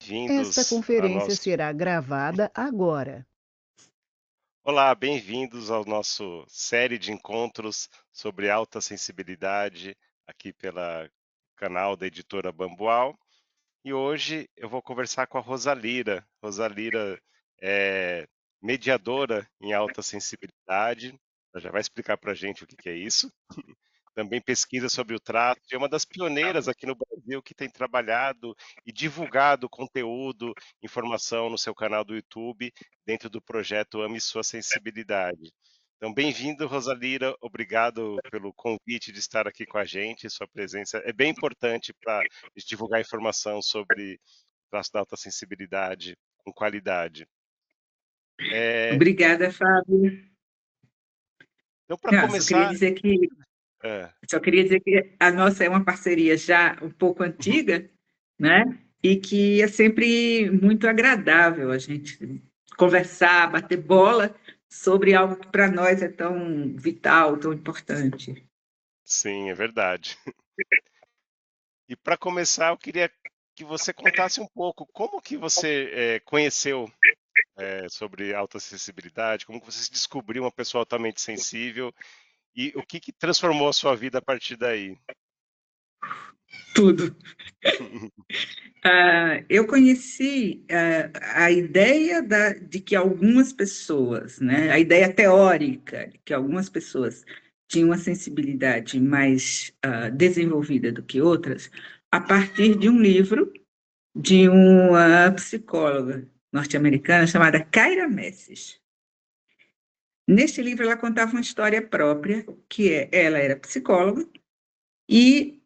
Esta Bem-vindos a conferência nosso será gravada agora. Olá, bem-vindos ao nosso série de encontros sobre alta sensibilidade, aqui pela canal da editora Bambual. E hoje eu vou conversar com a Rosalira. Rosalira é mediadora em alta sensibilidade. Ela já vai explicar para a gente o que que é isso. Também pesquisa sobre o trato, e é uma das pioneiras aqui no Brasil que tem trabalhado e divulgado conteúdo, informação no seu canal do YouTube, dentro do projeto Ame Sua Sensibilidade. Então, bem-vindo, Rosalira, obrigado pelo convite de estar aqui com a gente, sua presença é bem importante para divulgar informação sobre o traço da alta sensibilidade com qualidade. Obrigada, Fábio. Então, para Não, começar, é, só queria dizer que a nossa é uma parceria já um pouco antiga, né? E que é sempre muito agradável a gente conversar, bater bola sobre algo que para nós é tão vital, tão importante. sim, é verdade. E para começar, eu queria que você contasse um pouco como que você conheceu sobre autoacessibilidade, como que você se descobriu uma pessoa altamente sensível e o que que transformou a sua vida a partir daí. Tudo. Eu conheci a ideia de que algumas pessoas, né, a ideia teórica de que algumas pessoas tinham uma sensibilidade mais desenvolvida do que outras, a partir de um livro de uma psicóloga norte-americana chamada Kyra Messes. Neste livro, ela contava uma história própria, ela era psicóloga e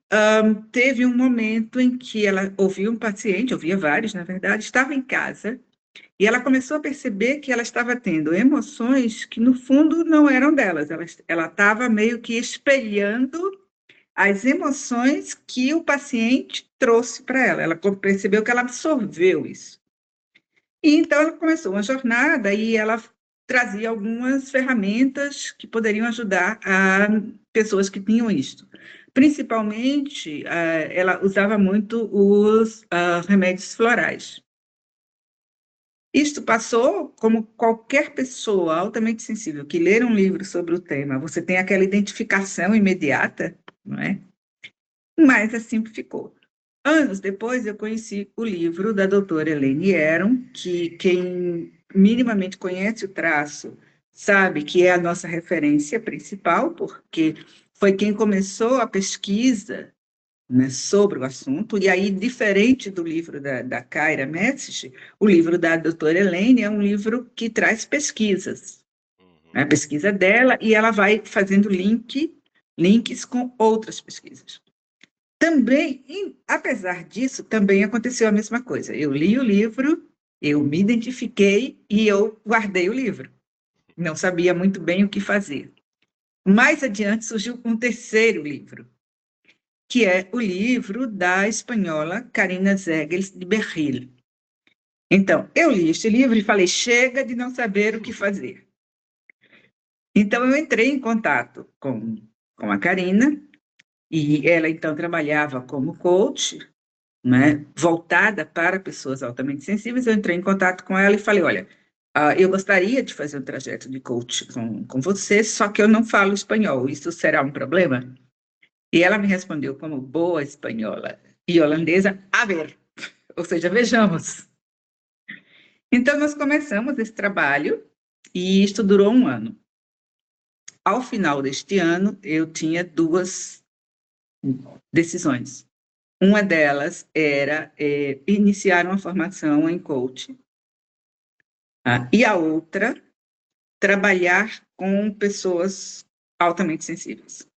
teve um momento em que ela ouvia um paciente, ouvia vários, na verdade, estava em casa, e ela começou a perceber que ela estava tendo emoções que, no fundo, não eram delas. Ela estava meio que espelhando as emoções que o paciente trouxe para ela. Ela percebeu que ela absorveu isso. E então ela começou uma jornada e ela trazia algumas ferramentas que poderiam ajudar a pessoas que tinham isto. Principalmente, ela usava muito os remédios florais. Isto passou como qualquer pessoa altamente sensível que ler um livro sobre o tema, você tem aquela identificação imediata, não é? Mas assim ficou. Anos depois, eu conheci o livro da doutora Elaine Aron, que quem minimamente conhece o traço sabe que é a nossa referência principal, porque foi quem começou a pesquisa, né, sobre o assunto, e aí, diferente do livro da Kyra Messich, o livro da doutora Elaine é um livro que traz pesquisas, né, a Uhum. pesquisa dela, e ela vai fazendo links com outras pesquisas. Também, apesar disso, também aconteceu a mesma coisa. Eu li o livro, eu me identifiquei e eu guardei o livro. Não sabia muito bem o que fazer. Mais adiante surgiu um terceiro livro, que é o livro da espanhola Carina Zegels de Berril. Então, eu li este livro e falei, chega de não saber o que fazer. Então, eu entrei em contato com a Carina, e ela, então, trabalhava como coach, né, voltada para pessoas altamente sensíveis. Eu entrei em contato com ela e falei, olha, eu gostaria de fazer um trajeto de coach com você, só que eu não falo espanhol, isso será um problema? E ela me respondeu como boa espanhola e holandesa, a ver, ou seja, vejamos. Então, nós começamos esse trabalho e isto durou um ano. Ao final deste ano, eu tinha duas decisões. Uma delas era iniciar uma formação em coaching, e a outra, trabalhar com pessoas altamente sensíveis.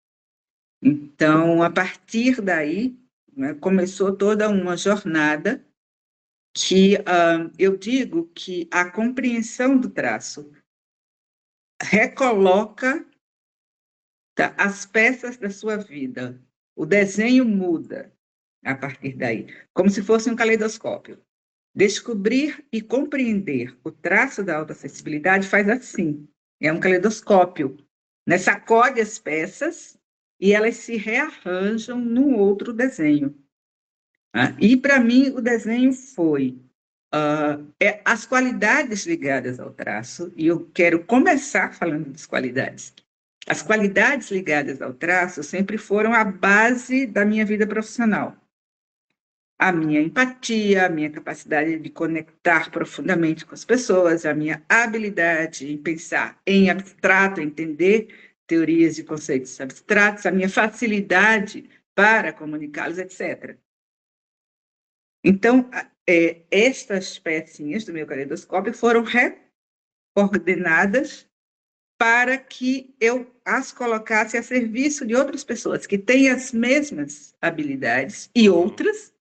Então, a partir daí, né, começou toda uma jornada que eu digo que a compreensão do traço recoloca as peças da sua vida. O desenho muda a partir daí, como se fosse um caleidoscópio. Descobrir e compreender o traço da autoacessibilidade faz assim, é um caleidoscópio, né? Sacode as peças e elas se rearranjam num outro desenho. E, para mim, o desenho foi as qualidades ligadas ao traço, e eu quero começar falando das qualidades. As qualidades ligadas ao traço sempre foram a base da minha vida profissional. A minha empatia, a minha capacidade de conectar profundamente com as pessoas, a minha habilidade em pensar em abstrato, entender teorias e conceitos abstratos, a minha facilidade para comunicá-los, etc. Então, estas pecinhas do meu caleidoscópio foram reordenadas para que eu as colocasse a serviço de outras pessoas que têm as mesmas habilidades e outras,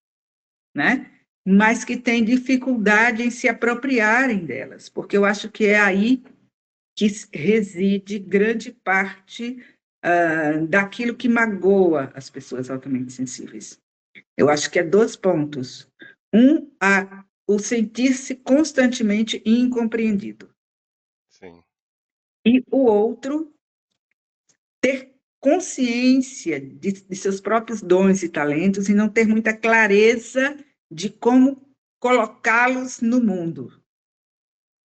né? Mas que têm dificuldade em se apropriarem delas, porque eu acho que é aí que reside grande parte daquilo que magoa as pessoas altamente sensíveis. Eu acho que é 2 pontos. O sentir-se constantemente incompreendido. Sim. E o outro, ter consciência de seus próprios dons e talentos e não ter muita clareza de como colocá-los no mundo.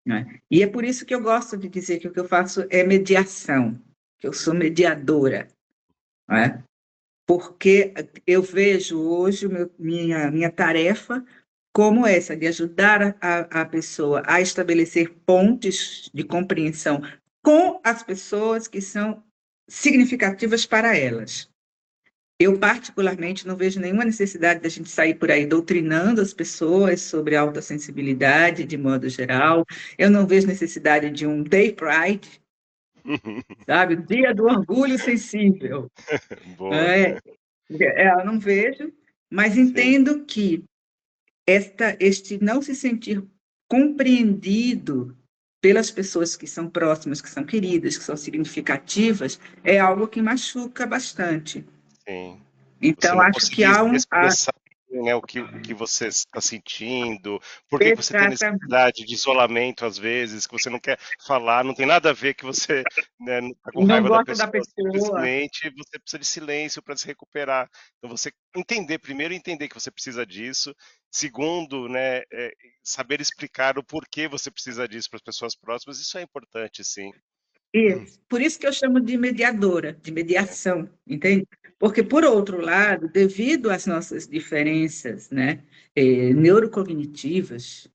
Né? E é por isso que eu gosto de dizer que o que eu faço é mediação, que eu sou mediadora. Né? Porque eu vejo hoje minha tarefa como essa, de ajudar a pessoa a estabelecer pontes de compreensão com as pessoas que são significativas para elas. Eu, particularmente, não vejo nenhuma necessidade da gente sair por aí doutrinando as pessoas sobre alta sensibilidade, de modo geral. Eu não vejo necessidade de um Day Pride, sabe? O Dia do Orgulho Sensível. Boa. Eu não vejo, mas entendo que este não se sentir compreendido pelas pessoas que são próximas, que são queridas, que são significativas, é algo que machuca bastante. Sim. Você Então, não acho que conseguir há expressar, né, o que você está sentindo, por que você tem Exatamente. necessidade de isolamento às vezes, que você não quer falar, não tem nada a ver que você, né, está com Não raiva da gosto da pessoa, pessoa. simplesmente você precisa de silêncio para se recuperar. Então você primeiro entender que você precisa disso, segundo, né, saber explicar o porquê você precisa disso para as pessoas próximas, isso é importante, sim. Isso. Por isso que eu chamo de mediadora, de É, mediação, entende? Porque, por outro lado, devido às nossas diferenças, né, neurocognitivas,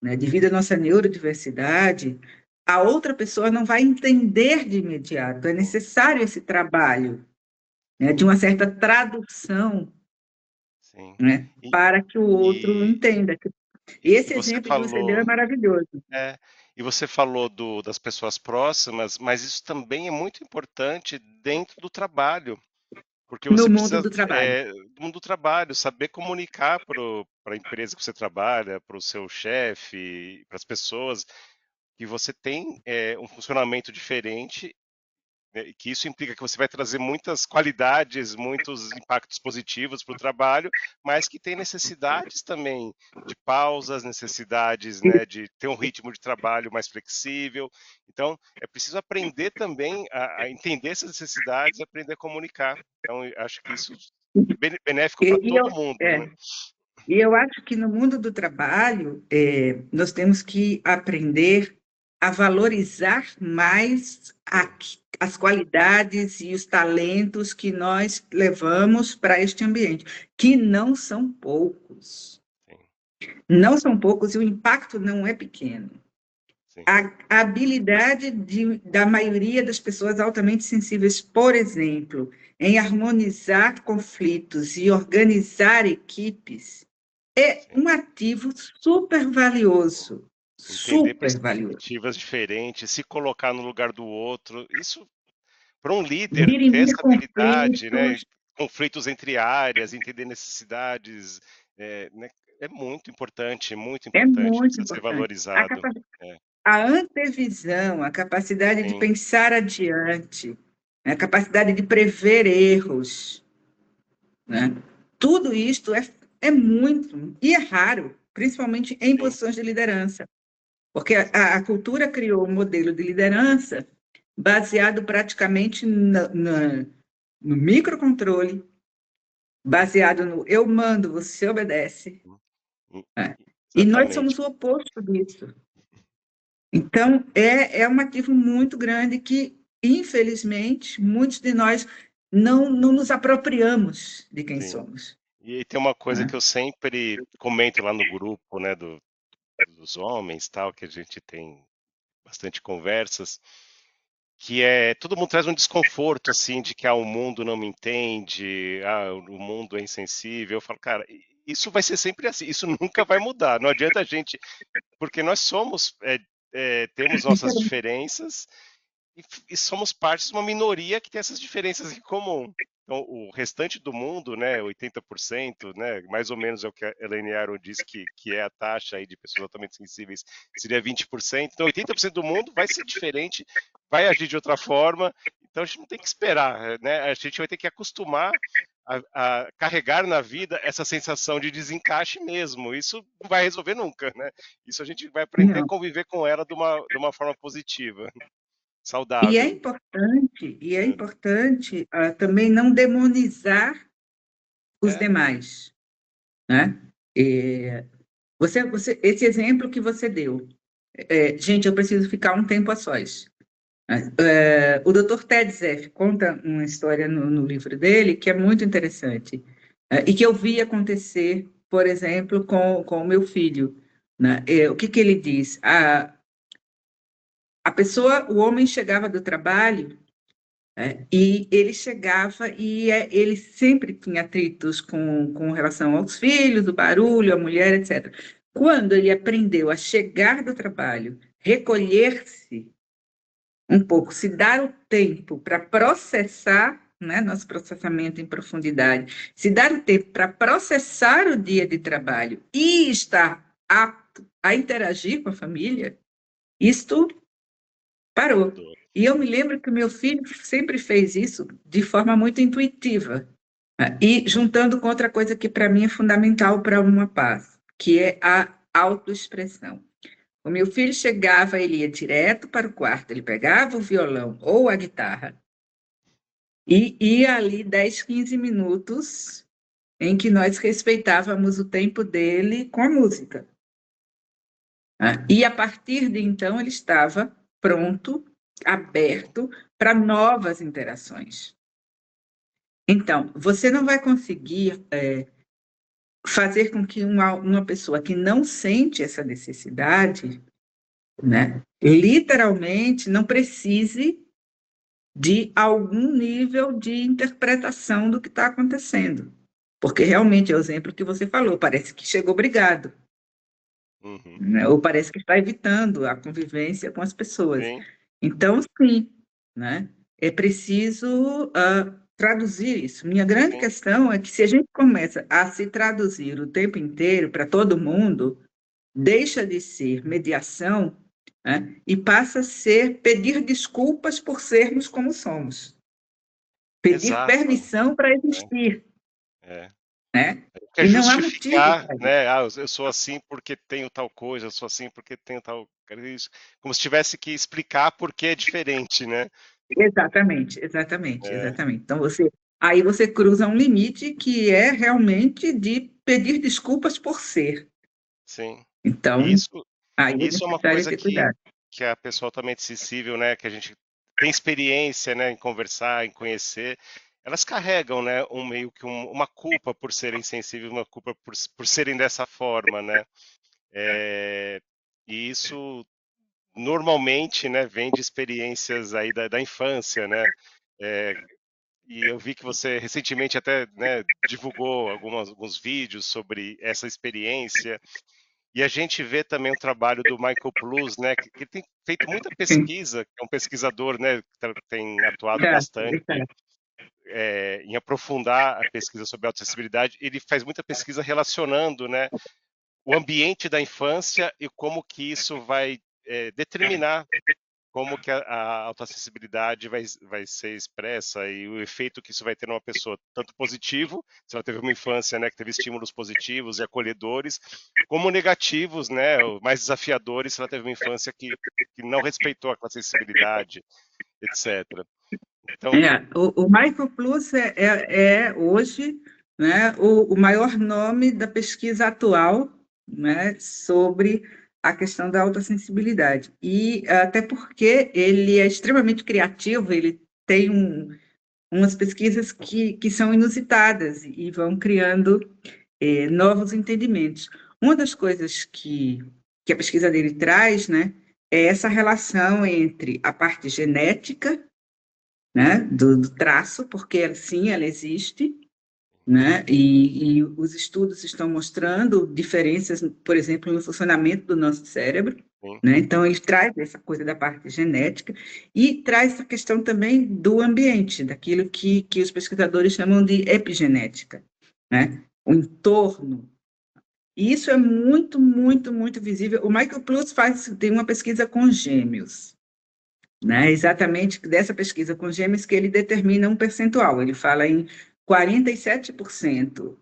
né, devido à nossa neurodiversidade, a outra pessoa não vai entender de imediato. É necessário esse trabalho, né, de uma certa tradução, sim. né, E, para que o outro e, entenda. e Esse você exemplo que você deu é falou. maravilhoso. É, e você falou das pessoas próximas, mas isso também é muito importante dentro do trabalho, porque No você mundo precisa, do trabalho. do mundo do trabalho, saber comunicar para a empresa que você trabalha, para o seu chefe, para as pessoas, que você tem um funcionamento diferente, né, e que isso implica que você vai trazer muitas qualidades, muitos impactos positivos para o trabalho, mas que tem necessidades também de pausas, necessidades, né, de ter um ritmo de trabalho mais flexível. Então, é preciso aprender também a entender essas necessidades e aprender a comunicar. Então, eu acho que isso é benéfico para E eu, todo mundo, é, né? e eu acho que no mundo do trabalho, nós temos que aprender a valorizar mais Sim, as qualidades e os talentos que nós levamos para este ambiente, que não são poucos. sim, Não são poucos e o impacto não é pequeno. sim, A habilidade da maioria das pessoas altamente sensíveis, por exemplo, em harmonizar conflitos e organizar equipes, é sim. um ativo super valioso, Entender super valioso. perspectivas diferentes, se colocar no lugar do outro, isso para um líder ter Dirimir essa habilidade, né, conflitos conflitos entre áreas, entender necessidades, né, é muito é importante, muito precisa ser importante. valorizado. É, A antevisão, a capacidade de sim, pensar adiante, né, a capacidade de prever erros, né? Tudo isto é muito, e é raro, principalmente em sim, posições de liderança, porque sim, a cultura criou um modelo de liderança baseado praticamente no microcontrole, baseado no eu mando, você obedece. hum, hum, Né? E nós exatamente. somos o oposto disso. Então, é um ativo muito grande que, infelizmente, muitos de nós não nos apropriamos de quem Sim. somos. E aí tem uma coisa que Né? eu sempre comento lá no grupo, né, dos homens, tal, que a gente tem bastante conversas, que é todo mundo traz um desconforto assim de que o mundo não me entende, o mundo é insensível. Eu falo, cara, isso vai ser sempre assim, isso nunca vai mudar. Não adianta a gente, porque nós somos, temos nossas diferenças e somos parte de uma minoria que tem essas diferenças em comum. Então, o restante do mundo, né, 80%, né, mais ou menos é o que a Elaine Aron disse que é a taxa aí de pessoas altamente sensíveis, seria 20%. Então, 80% do mundo vai ser diferente, vai agir de outra forma. Então, a gente não tem que esperar, né? A gente vai ter que acostumar a carregar na vida essa sensação de desencaixe mesmo. Isso não vai resolver nunca, né? Isso a gente vai aprender a Não. conviver com ela de uma forma positiva, E é saudável. importante, e é É. importante também não demonizar os É, demais, né? E esse exemplo que você deu, gente, eu preciso ficar um tempo a sós. Né? O Dr. Ted Zeff conta uma história no livro dele que é muito interessante, e que eu vi acontecer, por exemplo, com o meu filho. Né? O que ele diz? A pessoa, o homem chegava do trabalho. E ele chegava e ele sempre tinha atritos com relação aos filhos, o barulho, a mulher, etc. Quando ele aprendeu a chegar do trabalho, recolher-se um pouco, se dar o tempo para processar, né, nosso processamento em profundidade, se dar o tempo para processar o dia de trabalho e estar apto a interagir com a família, isto parou. mudou. E eu me lembro que o meu filho sempre fez isso de forma muito intuitiva, né? E juntando com outra coisa que para mim é fundamental para uma paz, que é a autoexpressão. O meu filho chegava, ele ia direto para o quarto, ele pegava o violão ou a guitarra e ia ali 10, 15 minutos em que nós respeitávamos o tempo dele com a música. Né? E a partir de então ele estava pronto, aberto para novas interações. Então, você não vai conseguir fazer com que uma pessoa que não sente essa necessidade, né, literalmente não precise de algum nível de interpretação do que está acontecendo. Porque realmente é o exemplo que você falou, parece que chegou brigado, Uhum. né, ou parece que está evitando a convivência com as pessoas. Sim, Então, sim, né? É preciso traduzir isso. Minha grande sim, questão é que se a gente começa a se traduzir o tempo inteiro para todo mundo, deixa de ser mediação, né? E passa a ser pedir desculpas por sermos como somos, pedir exato. permissão para É, existir, é. né? Quer E não há motivo justificar, para isso. né? Eu sou assim porque tenho tal coisa, eu sou assim porque tenho tal isso, como se tivesse que explicar por que é diferente, né? Exatamente, exatamente, É, exatamente. Então aí você cruza um limite que é realmente de pedir desculpas por ser. sim. Então, E isso, aí é isso é uma necessário coisa ter cuidado. que a pessoa altamente sensível, né? Que a gente tem experiência, né? Em conversar, em conhecer. Elas carregam, né? Meio que uma culpa por serem sensíveis, uma culpa por serem dessa forma, né? É, e isso normalmente, né, vem de experiências aí da infância, né? É, e eu vi que você recentemente até, né, divulgou alguns vídeos sobre essa experiência. E a gente vê também o trabalho do Michael Plus, né, que tem feito muita Sim, pesquisa, que é um pesquisador, né, que tem atuado tá, bastante tá. em aprofundar a pesquisa sobre autoacessibilidade. Ele faz muita pesquisa relacionando, né, o ambiente da infância e como que isso vai determinar como que a autoacessibilidade vai ser expressa e o efeito que isso vai ter numa pessoa, tanto positivo, se ela teve uma infância, né, que teve estímulos positivos e acolhedores, como negativos, né, mais desafiadores, se ela teve uma infância que não respeitou a acessibilidade, etc. Então, O Michael Plus é hoje, né, o maior nome da pesquisa atual né, sobre a questão da autossensibilidade. E até porque ele é extremamente criativo, ele tem umas pesquisas que são inusitadas e vão criando novos entendimentos. Uma das coisas que a pesquisa dele traz, né, é essa relação entre a parte genética, né, do traço, porque sim, ela existe, né, e os estudos estão mostrando diferenças, por exemplo, no funcionamento do nosso cérebro, sim, né, então ele traz essa coisa da parte genética e traz essa questão também do ambiente, daquilo que os pesquisadores chamam de epigenética, né, o entorno. E isso é muito, muito, muito visível. O Michael Plus tem uma pesquisa com gêmeos, né? Exatamente dessa pesquisa com gêmeos que ele determina um percentual. Ele fala em 47%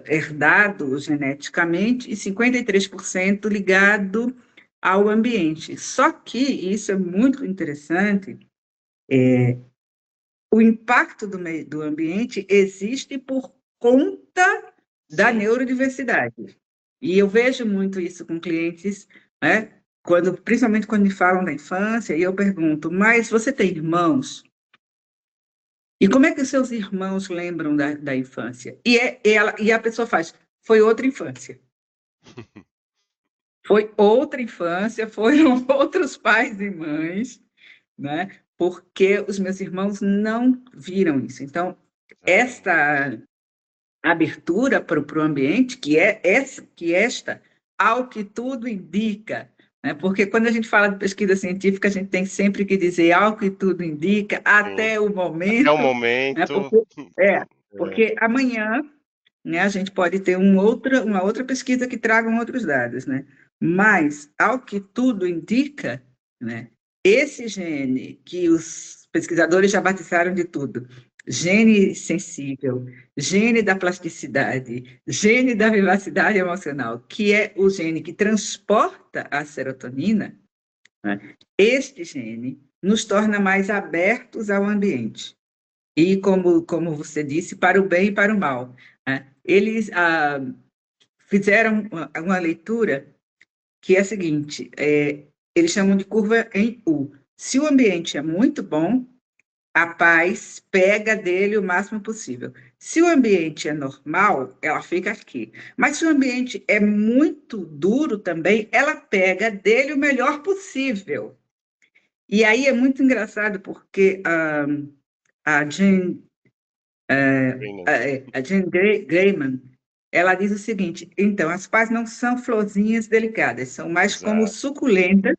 herdado geneticamente e 53% ligado ao ambiente. Só que, e isso é muito interessante, o impacto do ambiente existe por conta da sim. neurodiversidade. E eu vejo muito isso com clientes, né? Principalmente quando me falam da infância, e eu pergunto, mas você tem irmãos? E como é que os seus irmãos lembram da infância? E a pessoa faz, foi outra infância. Foi outra infância, foram outros pais e mães, né? Porque os meus irmãos não viram isso. Então, Exatamente. esta abertura para o ambiente, que esta, ao que tudo indica, né? Porque quando a gente fala de pesquisa científica, a gente tem sempre que dizer ao que tudo indica, Sim. até o Até o momento, né? momento. É, É, porque amanhã, né, a gente pode ter uma outra pesquisa que traga outros dados, né? Mas, ao que tudo indica, né, esse gene que os pesquisadores já batizaram de tudo, gene sensível, gene da plasticidade, gene da vivacidade emocional, que é o gene que transporta a serotonina, né, este gene nos torna mais abertos ao ambiente. E, como você disse, para o bem e para o mal, né? Eles fizeram uma leitura que é a seguinte: eles chamam de curva em U. Se o ambiente é muito bom, a paz pega dele o máximo possível. Se o ambiente é normal, ela fica aqui. Mas se o ambiente é muito duro também, ela pega dele o melhor possível. E aí é muito engraçado porque a Jane Greenland. a Jane Greyman, ela diz o seguinte: então, as pás não são florzinhas delicadas, são mais como Exato. suculentas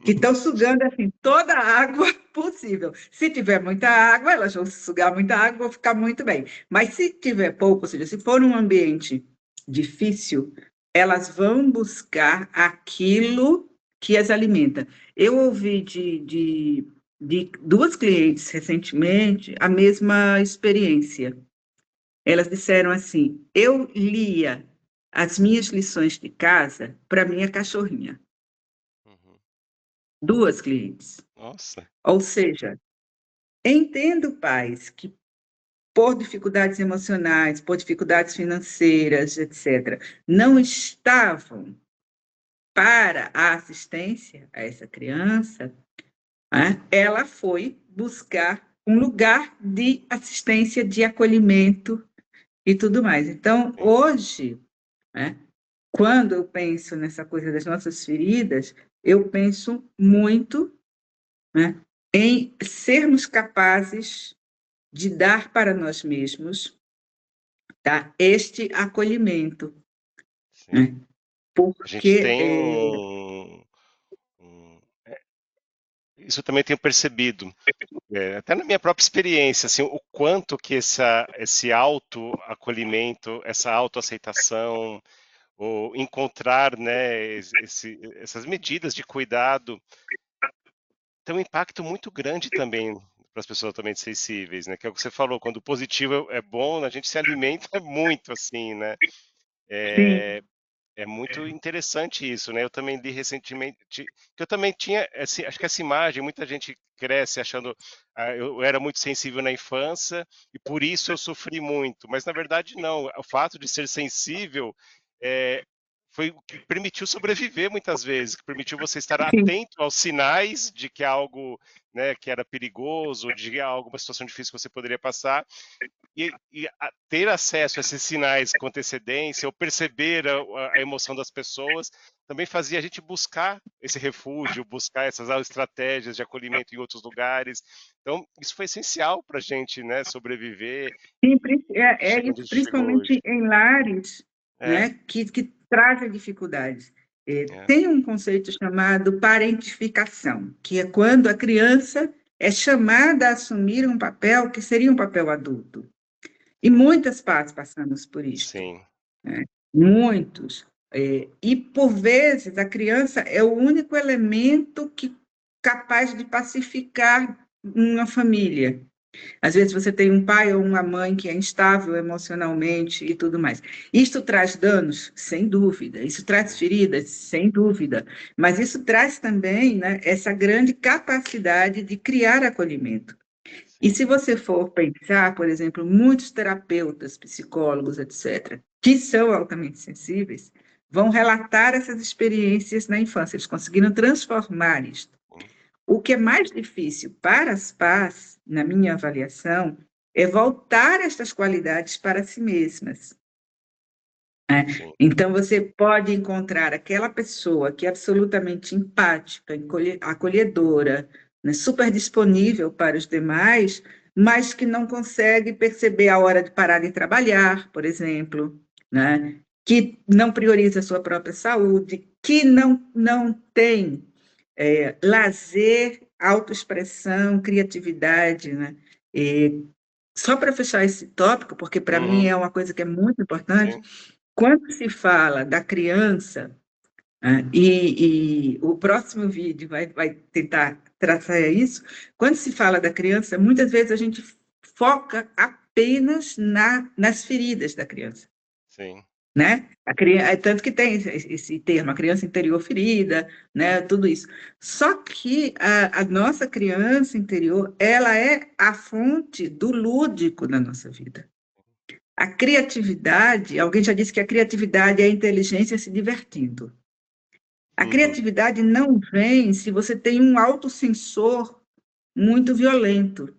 que estão sugando assim toda a água possível. Se tiver muita água, elas vão sugar muita água, vão ficar muito bem. Mas se tiver pouco, ou seja, se for um ambiente difícil, elas vão buscar aquilo que as alimenta. Eu ouvi de duas clientes recentemente a mesma experiência. Elas disseram assim: eu lia as minhas lições de casa para minha cachorrinha. Uhum. Duas clientes. Nossa, Ou seja, entendo pais que, por dificuldades emocionais, por dificuldades financeiras, etc., não estavam para a assistência a essa criança, né? Ela foi buscar um lugar de assistência, de acolhimento e tudo mais. Então, sim, hoje, né, quando eu penso nessa coisa das nossas feridas, eu penso muito, né, em sermos capazes de dar para nós mesmos, tá, este acolhimento, sim. né, A gente porque tem isso eu também tenho percebido, até na minha própria experiência, assim, o quanto que esse autoacolhimento, essa autoaceitação, ou encontrar, né, essas medidas de cuidado tem um impacto muito grande também para as pessoas altamente sensíveis, né? Que é o que você falou, quando o positivo é bom, a gente se alimenta muito assim, né? sim, É, é muito interessante isso, né? Eu também li recentemente que eu também tinha, acho que essa imagem, muita gente cresce achando, eu era muito sensível na infância e por isso eu sofri muito, mas na verdade não. O fato de ser sensível é, foi o que permitiu sobreviver muitas vezes, que permitiu você estar Sim, atento aos sinais de que algo, né, que era perigoso, de alguma situação difícil que você poderia passar, ter acesso a esses sinais com antecedência, ou perceber a emoção das pessoas, também fazia a gente buscar esse refúgio, buscar essas estratégias de acolhimento em outros lugares. Então, isso foi essencial para a gente, né, sobreviver sim, e chegar onde a isso, gente chegou principalmente hoje. em lares, É, né, que trazem dificuldades. é, Tem um conceito chamado parentificação, que é quando a criança é chamada a assumir um papel que seria um papel adulto. E sim, muitas pais passamos por isto, sim, né? Muitos. E, por vezes, a criança é o único elemento capaz de pacificar uma família. Às vezes você tem um pai ou uma mãe que é instável emocionalmente e tudo mais. Isto traz danos, sem dúvida. Isso traz sim, feridas, sem dúvida. Mas isso traz também, né, essa grande capacidade de criar acolhimento. E sim, se você for pensar, por exemplo, muitos terapeutas, psicólogos, etc., que são altamente sensíveis, vão relatar essas experiências na infância. Eles conseguiram transformar isto. sim, O que é mais difícil para as pás, na minha avaliação, é voltar estas qualidades para si mesmas. Né? sim, Então, você pode encontrar aquela pessoa que é absolutamente empática, acolhedora, né, super disponível para os demais, mas que não consegue perceber a hora de parar de trabalhar, por exemplo, né? Que não prioriza a sua própria saúde, que não tem lazer, autoexpressão, criatividade, né? E só para fechar esse tópico, porque para mim uhum, é uma coisa que é muito importante, sim, quando se fala da criança, né, e o próximo vídeo vai tentar traçar isso, quando se fala da criança, muitas vezes a gente foca apenas nas feridas da criança, sim, né? Tanto que tem esse termo, a criança interior ferida, né? Tudo isso. Só que a nossa criança interior, ela é a fonte do lúdico na nossa vida. A criatividade, alguém já disse que a criatividade é a inteligência se divertindo. A uhum, criatividade não vem se você tem um autocensor muito violento.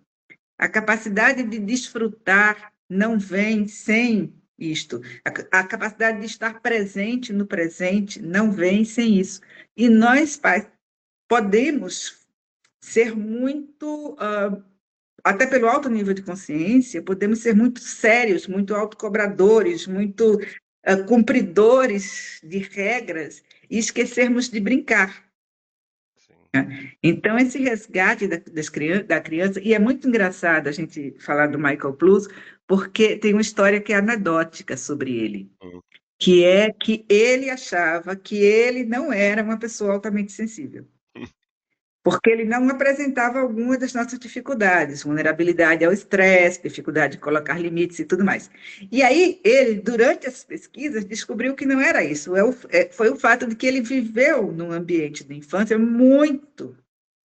A capacidade de desfrutar não vem sem isto. A capacidade de estar presente no presente não vem sem isso. E nós, pais, podemos ser muito, até pelo alto nível de consciência, podemos ser muito sérios, muito autocobradores, muito cumpridores de regras e esquecermos de brincar. sim, Então, esse resgate da criança, e é muito engraçado a gente falar do Michael Plus, porque tem uma história que é anedótica sobre ele, uhum, que é que ele achava que ele não era uma pessoa altamente sensível, porque ele não apresentava alguma das nossas dificuldades, vulnerabilidade ao estresse, dificuldade de colocar limites e tudo mais. E aí, ele, durante as pesquisas, descobriu que não era isso, foi o fato de que ele viveu num ambiente de infância muito,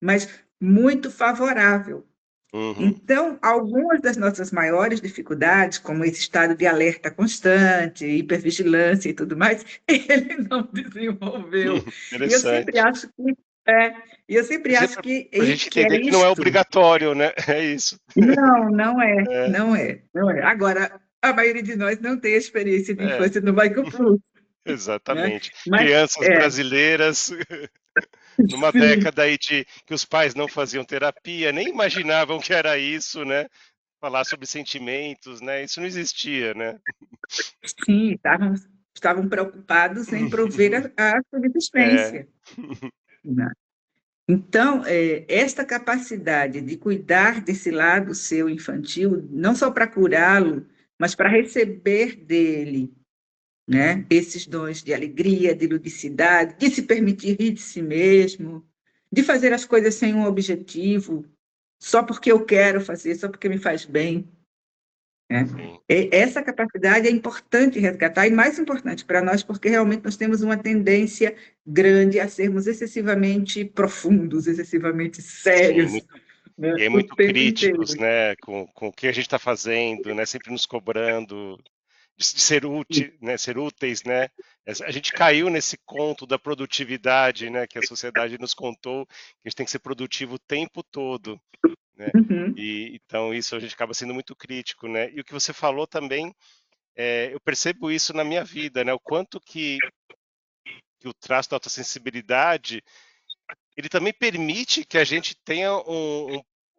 mas muito favorável. uhum, Então, algumas das nossas maiores dificuldades, como esse estado de alerta constante, hipervigilância e tudo mais, ele não desenvolveu. E eu sempre interessante. acho que é, e eu sempre acho Para a gente que é entender que não é isto. obrigatório, né? É isso. Não, não é, É, não é, não é. Agora, a maioria de nós não tem a experiência de é, infância no Michael Plus, né? exatamente. Mas, Crianças brasileiras numa sim, década aí que os pais não faziam terapia, nem imaginavam que era isso, né? Falar sobre sentimentos, né? Isso não existia, né? sim, estavam preocupados em prover a É, subsistência, né? Então, esta capacidade de cuidar desse lado seu infantil, não só para curá-lo, mas para receber dele, né, esses dons de alegria, de ludicidade, de se permitir rir de si mesmo, de fazer as coisas sem um objetivo, só porque eu quero fazer, só porque me faz bem, né? sim, Essa capacidade é importante resgatar, e mais importante para nós, porque realmente nós temos uma tendência grande a sermos excessivamente profundos, excessivamente sim. sérios, né, E aí o muito tempo inteiro. críticos, né? Com o que a gente está fazendo, né? Sempre nos cobrando ser útil, né, ser úteis, né? A gente caiu nesse conto da produtividade, né, que a sociedade nos contou, que a gente tem que ser produtivo o tempo todo, né? Uhum. E então isso a gente acaba sendo muito crítico, né? E o que você falou também, eu percebo isso na minha vida, né? O quanto que o traço da autossensibilidade ele também permite que a gente tenha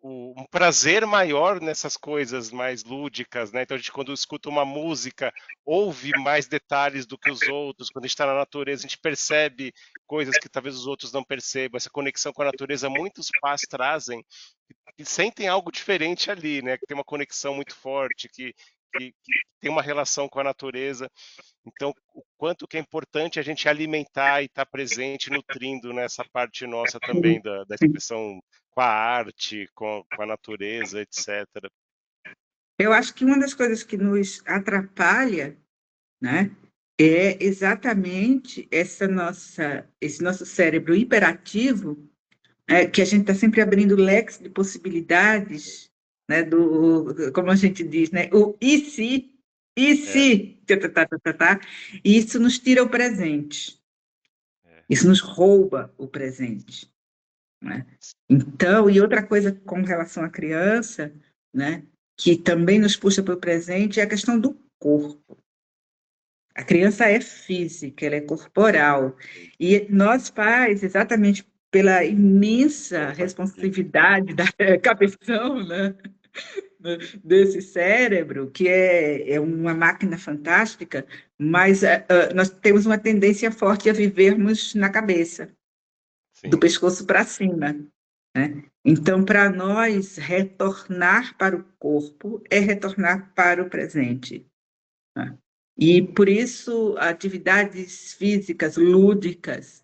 um prazer maior nessas coisas mais lúdicas, né? Então a gente quando escuta uma música ouve mais detalhes do que os outros. Quando a gente está na natureza a gente percebe coisas que talvez os outros não percebam. Essa conexão com a natureza muitos pais trazem e sentem algo diferente ali, né? Que tem uma conexão muito forte, que tem uma relação com a natureza. Então, o quanto que é importante a gente alimentar e estar presente, nutrindo nessa parte nossa também da expressão com a arte, com a natureza, etc. Eu acho que uma das coisas que nos atrapalha, né, é exatamente esse nosso cérebro hiperativo, que a gente está sempre abrindo leques de possibilidades, né, como a gente diz, né, o e É, se, e isso nos tira o presente, é, isso nos rouba o presente, né? Então, e outra coisa com relação à criança, né, que também nos puxa para o presente é a questão do corpo. A criança é física, ela é corporal. E nós pais, exatamente pela imensa empatia. responsividade da cabeção, né, desse cérebro, que é uma máquina fantástica, mas nós temos uma tendência forte a vivermos na cabeça, do Sim, pescoço para cima, né? Então, para nós, retornar para o corpo é retornar para o presente, né? E por isso, atividades físicas lúdicas,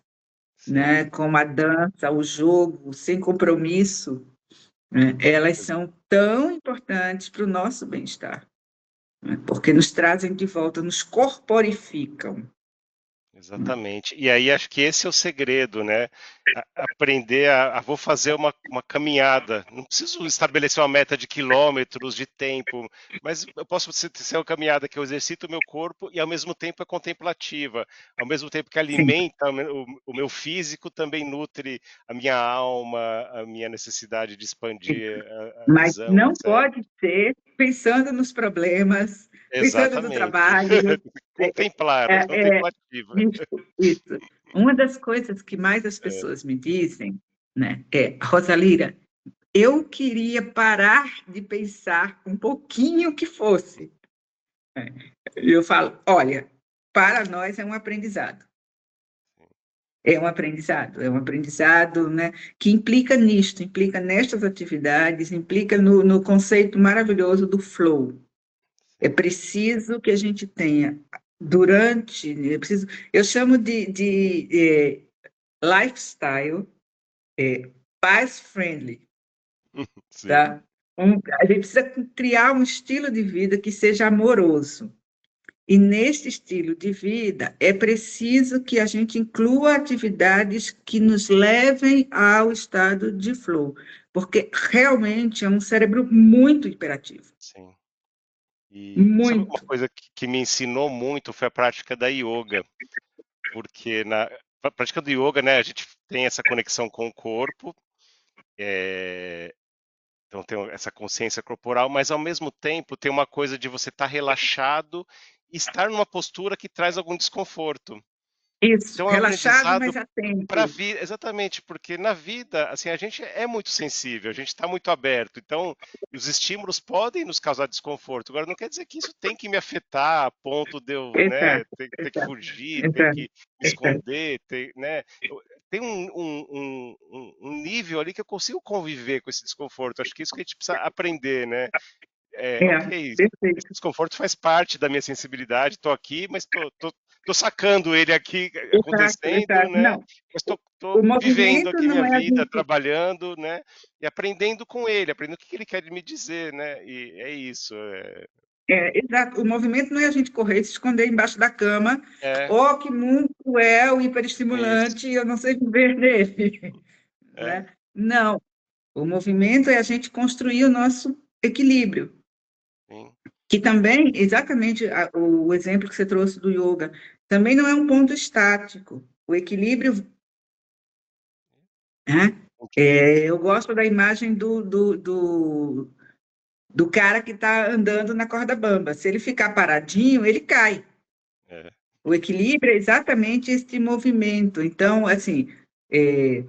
sim. né, como a dança, o jogo, sem compromisso, né, elas Ex- são tão importantes para o nosso bem-estar, né, porque nos trazem de volta, nos corporificam. Exatamente. E aí acho que esse é o segredo, né? Aprender vou fazer uma caminhada. Não preciso estabelecer uma meta de quilômetros, de tempo, mas eu posso ser uma caminhada que eu exercito o meu corpo e ao mesmo tempo é contemplativa. Ao mesmo tempo que Sim, alimenta o meu físico, também nutre a minha alma, a minha necessidade de sim. expandir a Mas visão, não etc. pode ser pensando nos problemas, pensando no Exatamente. trabalho. Contemplar, É, contemplativa. isso, isso. Uma das coisas que mais as É, pessoas me dizem, né, é, Rosalira, eu queria parar de pensar um pouquinho que fosse. E eu falo, olha, para nós é um aprendizado. É um aprendizado, né, que implica nisto, implica nestas atividades, implica no conceito maravilhoso do flow. É sim. preciso que a gente tenha durante, eu chamo de lifestyle paz friendly, Sim. tá? A gente precisa criar um estilo de vida que seja amoroso. E neste estilo de vida é preciso que a gente inclua atividades que nos levem ao estado de flow, porque realmente é um cérebro muito hiperativo, Sim. E sabe uma muito. coisa que me ensinou muito foi a prática da yoga, porque na prática do yoga, né, a gente tem essa conexão com o corpo, então tem essa consciência corporal, mas ao mesmo tempo tem uma coisa de você estar relaxado e estar numa postura que traz algum desconforto. Isso, Então é um relaxado, aprendizado mas para a atento. vida, exatamente, porque na vida, assim, a gente é muito sensível, a gente está muito aberto, então os estímulos podem nos causar desconforto. Agora, não quer dizer que isso tem que me afetar a ponto de eu, né, Exato, ter que exato, fugir, ter que exato, me exato. esconder, né? Tem um nível ali que eu consigo conviver com esse desconforto. Acho que isso que a gente precisa aprender, né? É, Ok, esse perfeito. desconforto faz parte da minha sensibilidade, estou aqui, mas tô sacando ele aqui Exato, acontecendo, exato. né? Não, Mas o estou vivendo movimento aqui não minha é a vida, gente. trabalhando, né? E aprendendo com ele, aprendendo o que ele quer me dizer, né? E é isso. Exato, o movimento não é a gente correr e se esconder embaixo da cama. É, Oh, que mundo cruel, isso. hiperestimulante, eu não sei viver nele. É, Né? Não, o movimento é a gente construir o nosso equilíbrio. sim. Que também, exatamente o exemplo que você trouxe do yoga, também não é um ponto estático. O equilíbrio, né? Eu gosto da imagem do cara que está andando na corda bamba. Se ele ficar paradinho, ele cai. É, O equilíbrio é exatamente esse movimento. Então, assim, é,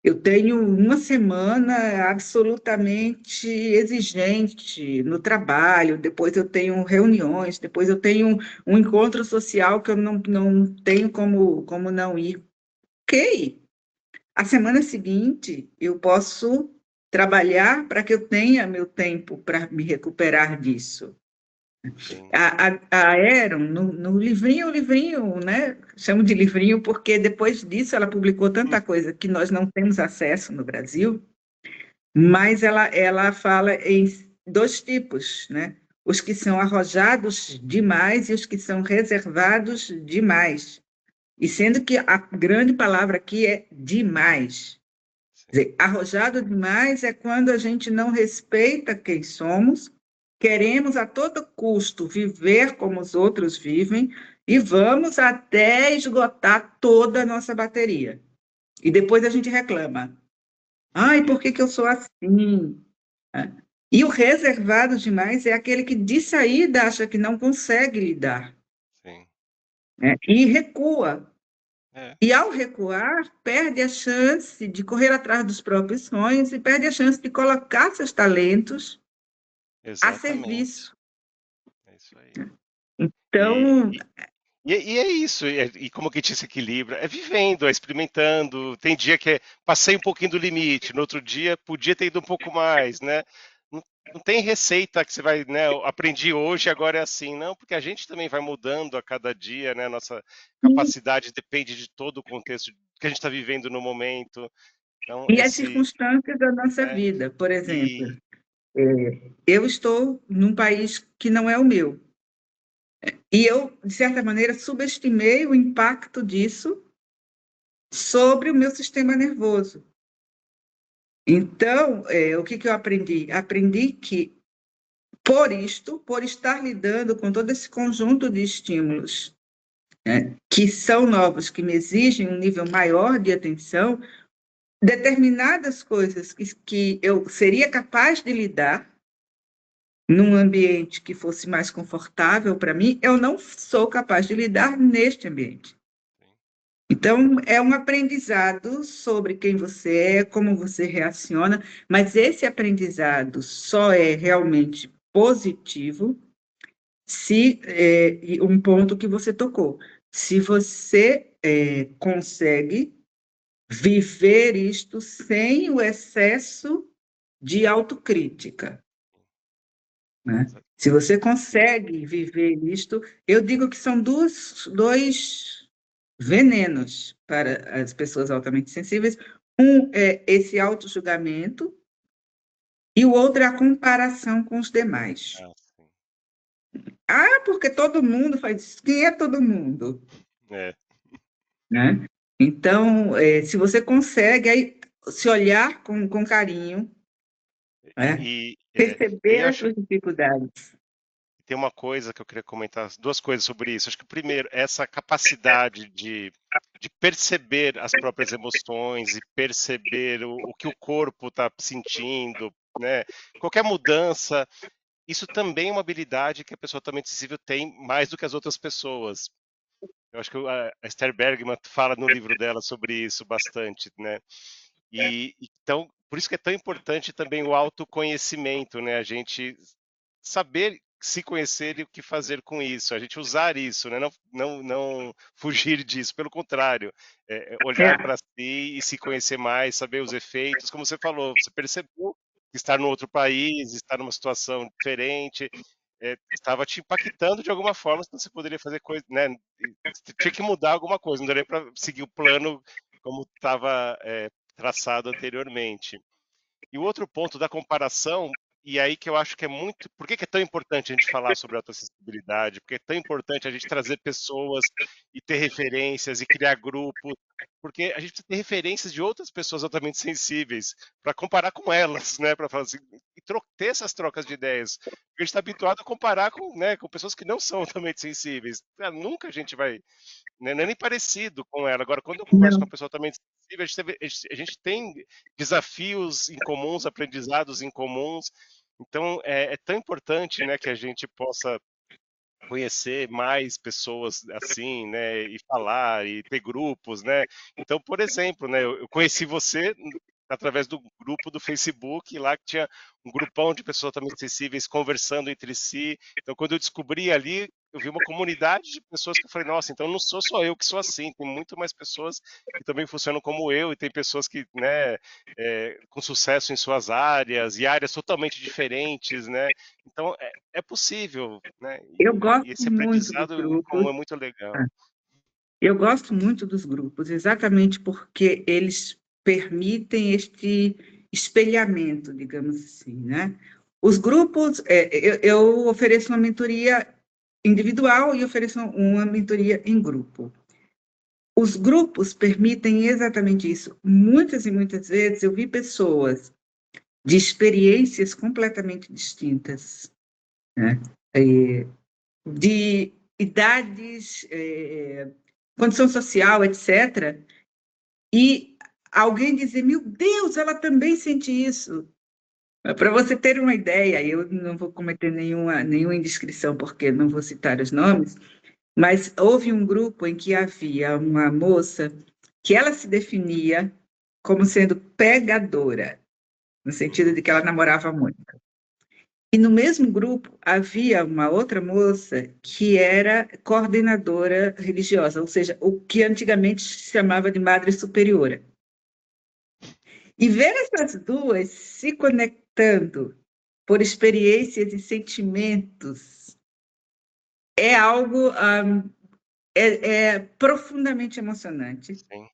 eu tenho uma semana absolutamente exigente no trabalho, depois eu tenho reuniões, depois eu tenho um encontro social que eu não tenho como não ir. Ok, a semana seguinte eu posso trabalhar para que eu tenha meu tempo para me recuperar disso. sim. A Aeron, no livrinho, né? Chamo de livrinho porque depois disso ela publicou tanta coisa que nós não temos acesso no Brasil, mas ela fala em dois tipos, né? Os que são arrojados demais e os que são reservados demais. E sendo que a grande palavra aqui é demais. Sim. Quer dizer, arrojado demais é quando a gente não respeita quem somos, queremos a todo custo viver como os outros vivem e vamos até esgotar toda a nossa bateria. E depois a gente reclama. Ai, por que que eu sou assim? Né? E o reservado demais é aquele que de saída acha que não consegue lidar, Sim. né? E recua. É, E ao recuar, perde a chance de correr atrás dos próprios sonhos e perde a chance de colocar seus talentos a exatamente. serviço. É isso aí. Então, E é isso, e como que a gente se equilibra? É vivendo, é experimentando. Tem dia que passei um pouquinho do limite, no outro dia podia ter ido um pouco mais, né? Não, não tem receita que você vai, né? Eu aprendi hoje, agora é assim, não, porque a gente também vai mudando a cada dia, né? Nossa e, capacidade depende de todo o contexto que a gente está vivendo no momento. Então, e as circunstâncias da nossa é, vida, por exemplo, e eu estou num país que não é o meu. E eu, de certa maneira, subestimei o impacto disso sobre o meu sistema nervoso. Então, o que que eu aprendi? Aprendi que, por estar lidando com todo esse conjunto de estímulos, né, que são novos, que me exigem um nível maior de atenção, determinadas coisas que eu seria capaz de lidar num ambiente que fosse mais confortável para mim, eu não sou capaz de lidar neste ambiente. Então, é um aprendizado sobre quem você é, como você reaciona, mas esse aprendizado só é realmente positivo se um ponto que você tocou. Se você consegue viver isto sem o excesso de autocrítica, né? Se você consegue viver isto, eu digo que são dois venenos para as pessoas altamente sensíveis. Um é esse auto-julgamento e o outro é a comparação com os demais. ah, sim. Ah, porque todo mundo faz isso. Quem é todo mundo? É. Né? Então, se você consegue aí, se olhar com carinho, né? E Perceber eu as acho suas dificuldades. tem uma coisa que eu queria comentar, duas coisas sobre isso. Acho que primeiro, essa capacidade de perceber as próprias emoções e perceber o que o corpo está sentindo, né? Qualquer mudança, isso também é uma habilidade que a pessoa totalmente sensível tem mais do que as outras pessoas. Eu acho que a Esther Bergman fala no livro dela sobre isso bastante, né? Então, por isso que é tão importante também o autoconhecimento, né? A gente saber se conhecer e o que fazer com isso, a gente usar isso, né? Não fugir disso, pelo contrário, olhar É, para si e se conhecer mais, saber os efeitos, como você falou, você percebeu que estar no outro país, estar numa situação diferente, estava te impactando de alguma forma, senão você poderia fazer coisa, né? Tinha que mudar alguma coisa, não daria para seguir o plano como estava traçado anteriormente. E o outro ponto da comparação, e aí que eu acho que é muito. Por que que é tão importante a gente falar sobre autoacessibilidade? Porque é tão importante a gente trazer pessoas e ter referências e criar grupos. porque a gente precisa ter referências de outras pessoas altamente sensíveis para comparar com elas, né? Para falar assim, e ter essas trocas de ideias. Porque a gente está habituado a comparar com, né, com pessoas que não são altamente sensíveis. Cara, nunca a gente vai, né, não é nem parecido com ela. Agora, quando eu converso com Não, uma pessoa altamente sensível, a gente tem desafios em comuns, aprendizados em comuns. Então, é tão importante, né, que a gente possa conhecer mais pessoas assim, né, e falar e ter grupos, né. Então, por exemplo, né, eu conheci você através do grupo do Facebook, lá que tinha um grupão de pessoas também sensíveis conversando entre si. Então, quando eu descobri ali, eu vi uma comunidade de pessoas que eu falei: "Nossa, então não sou só eu que sou assim, tem muito mais pessoas que também funcionam como eu, e tem pessoas que, né, com sucesso em suas áreas, e áreas totalmente diferentes, né". Então é possível, né, eu e gosto esse muito dos aprendizado em grupos. comum é muito legal. Eu gosto muito dos grupos, exatamente porque eles permitem este espelhamento, digamos assim, né? Os grupos, eu ofereço uma mentoria individual e ofereço uma mentoria em grupo. Os grupos permitem exatamente isso. Muitas e muitas vezes eu vi pessoas de experiências completamente distintas, né? De idades, condição social, etc. E alguém dizer, meu Deus, ela também sente isso. Para você ter uma ideia, eu não vou cometer nenhuma indiscrição, porque não vou citar os nomes, mas houve um grupo em que havia uma moça que ela se definia como sendo pegadora, no sentido Uhum, de que ela namorava muito. E no mesmo grupo havia uma outra moça que era coordenadora religiosa, ou seja, o que antigamente se chamava de madre superiora. E ver essas duas se conectando por experiências e sentimentos é algo é profundamente emocionante, sim.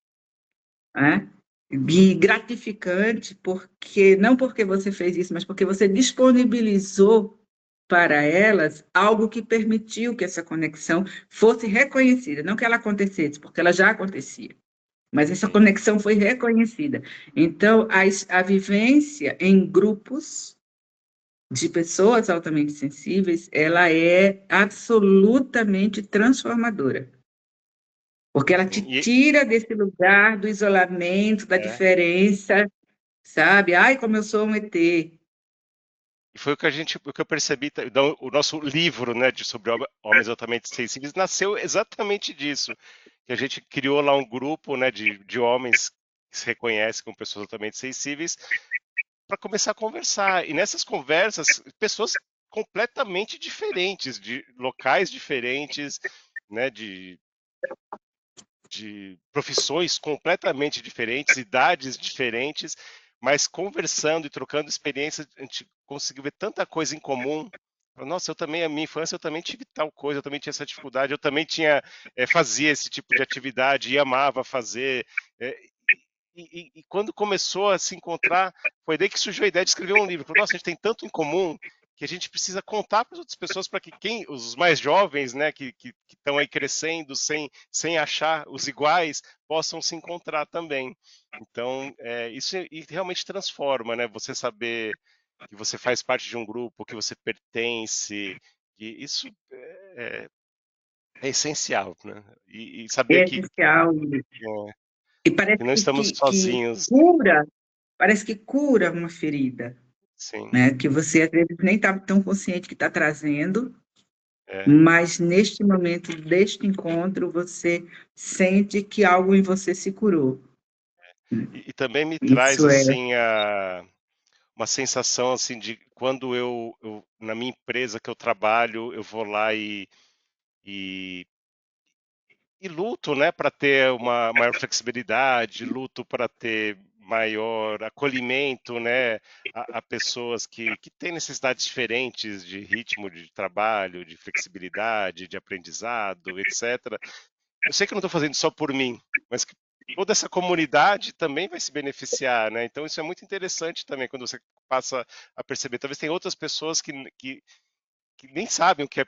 né? E gratificante, porque não porque você fez isso, mas porque você disponibilizou para elas algo que permitiu que essa conexão fosse reconhecida, não que ela acontecesse, porque ela já acontecia, mas essa Sim. conexão foi reconhecida. Então, a vivência em grupos de pessoas altamente sensíveis, ela é absolutamente transformadora, porque ela te Sim, tira desse lugar do isolamento, da é, diferença, sabe? Ai, como eu sou um ET. e foi o que eu percebi, então, o nosso livro, né, sobre homens altamente sensíveis nasceu exatamente disso, que a gente criou lá um grupo, né, de homens que se reconhecem como pessoas altamente sensíveis, para começar a conversar. E nessas conversas, pessoas completamente diferentes, de locais diferentes, né, de profissões completamente diferentes, idades diferentes, mas conversando e trocando experiências, a gente conseguiu ver tanta coisa em comum. Nossa, eu também, a minha infância, eu também tive tal coisa, eu também tinha essa dificuldade, eu também tinha, fazia esse tipo de atividade e amava fazer. eh, e quando começou a se encontrar, foi daí que surgiu a ideia de escrever um livro. Falei, nossa, a gente tem tanto em comum que a gente precisa contar para as outras pessoas, para que os mais jovens, né, que estão aí crescendo sem achar os iguais, possam se encontrar também. Então, isso e realmente transforma, né? Você saber que você faz parte de um grupo, que você pertence, e isso é essencial, né? E saber É que, essencial. é, E que parece não estamos que sozinhos, cura, parece que cura uma ferida, sim. né? Que você às vezes nem está tão consciente que está trazendo, É. mas neste momento deste encontro você sente que algo em você se curou. E também me traz Isso é, assim uma sensação assim de quando na minha empresa que eu trabalho, eu vou lá e, e luto, né, para ter uma maior flexibilidade, luto para ter maior acolhimento, né, a pessoas que têm necessidades diferentes de ritmo de trabalho, de flexibilidade, de aprendizado, etc. Eu sei que eu não estou fazendo só por mim, mas que toda essa comunidade também vai se beneficiar, né? Então isso é muito interessante também quando você passa a perceber. Talvez tem outras pessoas que nem sabem o que,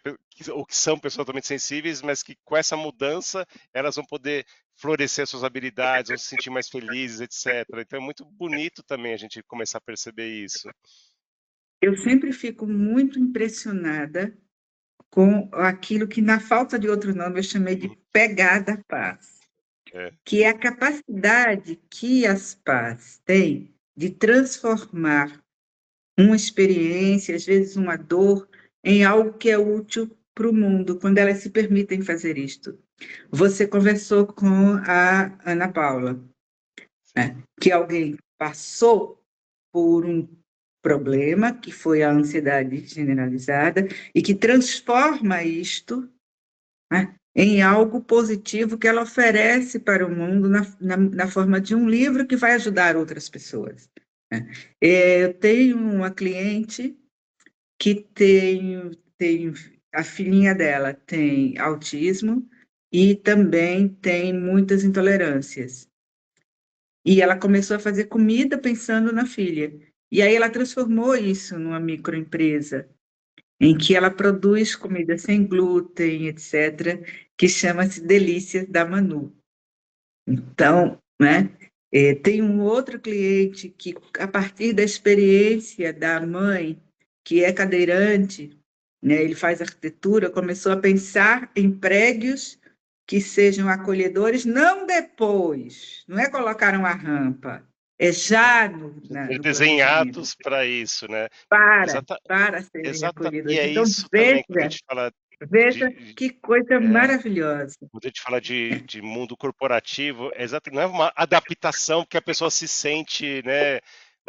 ou que são pessoas totalmente sensíveis, mas que com essa mudança elas vão poder florescer suas habilidades, vão se sentir mais felizes, etc. Então é muito bonito também a gente começar a perceber isso. Eu sempre fico muito impressionada com aquilo que, na falta de outro nome, eu chamei de pegada paz, que é a capacidade que as paz têm de transformar uma experiência, às vezes uma dor, em algo que é útil para o mundo, quando elas se permitem fazer isto. Você conversou com a Ana Paula, né? Que alguém passou por um problema, que foi a ansiedade generalizada, e que transforma isto, né, em algo positivo que ela oferece para o mundo na forma de um livro que vai ajudar outras pessoas, né? Eu tenho uma cliente que tem a filhinha dela tem autismo e também tem muitas intolerâncias. E ela começou a fazer comida pensando na filha. E aí ela transformou isso numa microempresa, em que ela produz comida sem glúten, etc., que chama-se Delícias da Manu. Então, né, tem um outro cliente que, a partir da experiência da mãe, que é cadeirante, né, ele faz arquitetura, começou a pensar em prédios que sejam acolhedores, não depois, não é colocar uma rampa, é já no planejamento, Desenhados para isso, né? para, Exata, para serem e acolhedores. é Então, isso também, quando a veja, gente fala veja de, que coisa é, maravilhosa. quando a gente fala de mundo corporativo, não é uma adaptação que a pessoa se sente, né,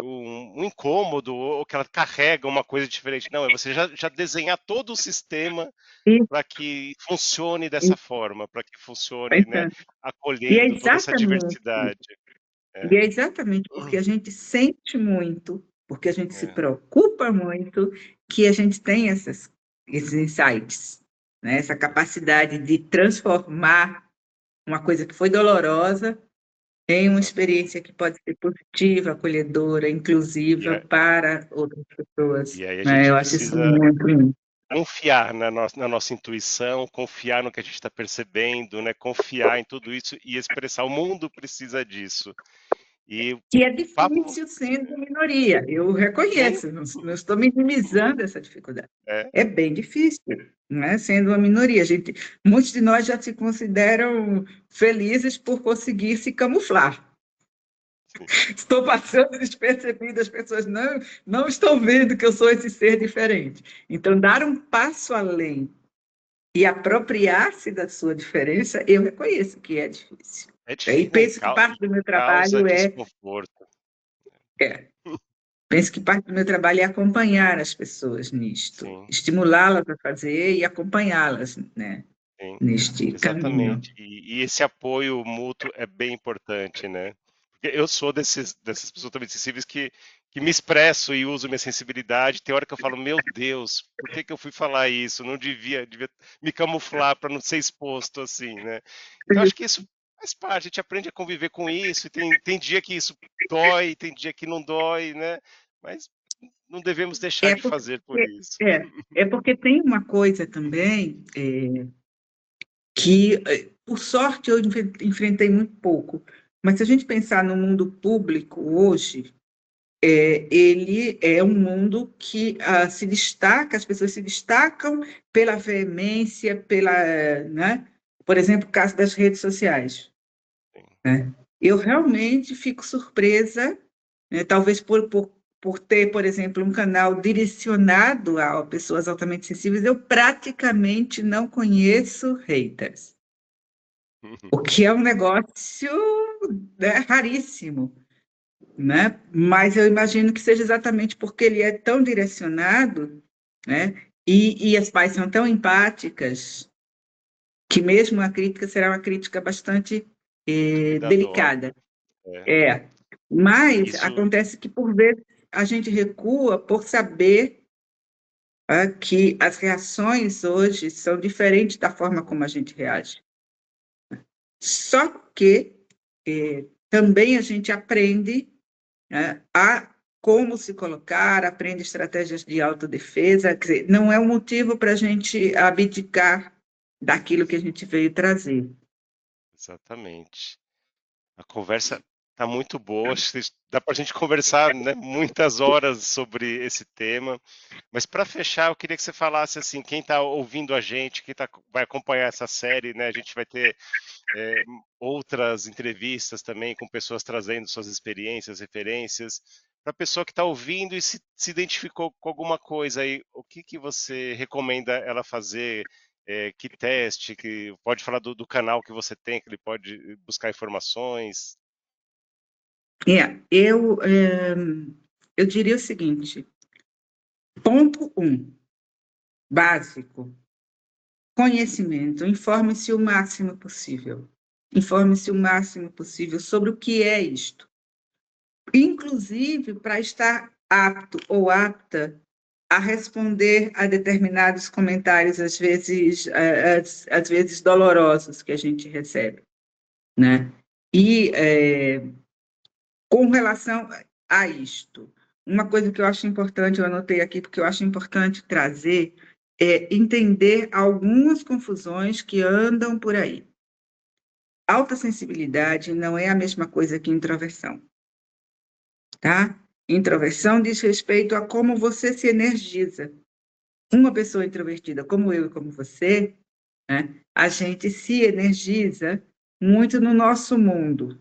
um incômodo ou que ela carrega uma coisa diferente. Não, é você já desenhar todo o sistema E, para que funcione e dessa forma, para que funcione, né, pensando, e é acolhendo toda essa exatamente diversidade. E É, é exatamente porque a gente sente muito, porque a gente se é, preocupa muito, que a gente tem esses insights, né? Essa capacidade de transformar uma coisa que foi dolorosa em uma exatamente. experiência que pode ser positiva, acolhedora, E, inclusiva a- para outras pessoas, e aí a né? gente Eu acho isso precisa muito lindo. confiar na nossa intuição, confiar no que a gente está percebendo, né? Confiar em tudo isso e expressar. O mundo precisa disso. E Que é o papo, difícil sendo minoria, eu sim, reconheço, não estou minimizando essa dificuldade. é, É bem difícil, né? Sendo uma minoria. Muitos de nós já se consideram felizes por conseguir se camuflar. sim, Estou passando despercebido, as pessoas não estão vendo que eu sou esse ser diferente. Então, dar um passo além e apropriar-se da sua diferença, eu reconheço que é difícil. é E difícil, né? penso que parte do meu Causa trabalho desconforto. é penso que parte do meu trabalho é acompanhar as pessoas nisto, Sim, estimulá-las a fazer e acompanhá-las, né, sim, neste caminho. exatamente. E esse apoio mútuo é bem importante, né? Porque eu sou dessas pessoas também sensíveis que me expresso e uso minha sensibilidade. Tem hora que eu falo, meu Deus, por que que eu fui falar isso? Não devia me camuflar para não ser exposto assim, né? Então acho que isso faz parte, a gente aprende a conviver com isso, e tem dia que isso dói, tem dia que não dói, né? Mas não devemos deixar É de porque, fazer por isso. é porque tem uma coisa também que, por sorte, eu enfrentei muito pouco. Mas se a gente pensar no mundo público hoje, ele é um mundo que se destaca, as pessoas se destacam pela veemência, né? Por exemplo, o caso das redes sociais, Sim, né? Eu realmente fico surpresa, né? Talvez por ter, por exemplo, um canal direcionado a pessoas altamente sensíveis, eu praticamente não conheço haters, o que é um negócio, né, raríssimo, né? Mas eu imagino que seja exatamente porque ele é tão direcionado, né? E as pais são tão empáticas que mesmo a crítica será uma crítica bastante cuidadosa. delicada. É. É, mas Isso, acontece que por vezes a gente recua por saber que as reações hoje são diferentes da forma como a gente reage. Só que também a gente aprende, né, a como se colocar, aprende estratégias de autodefesa, quer dizer, não é um motivo para a gente abdicar daquilo que a gente veio trazer. exatamente. A conversa está muito boa, acho que dá para a gente conversar, né, muitas horas sobre esse tema. Mas para fechar, eu queria que você falasse assim, quem está ouvindo a gente, vai acompanhar essa série, né? A gente vai ter outras entrevistas também com pessoas trazendo suas experiências, referências. Para a pessoa que está ouvindo e se identificou com alguma coisa aí, o que que você recomenda ela fazer? Que teste? Que pode falar do canal que você tem, que ele pode buscar informações. É, eu diria o seguinte: ponto 1, básico, conhecimento. Informe-se o máximo possível. Informe-se o máximo possível sobre o que é isto. Inclusive para estar apto ou apta a responder a determinados comentários, às vezes dolorosos que a gente recebe, né? E com relação a isto, uma coisa que eu acho importante, eu anotei aqui porque eu acho importante trazer, é entender algumas confusões que andam por aí. Alta sensibilidade não é a mesma coisa que introversão, tá? Introversão diz respeito a como você se energiza. Uma pessoa introvertida como eu e como você, né, a gente se energiza muito no nosso mundo,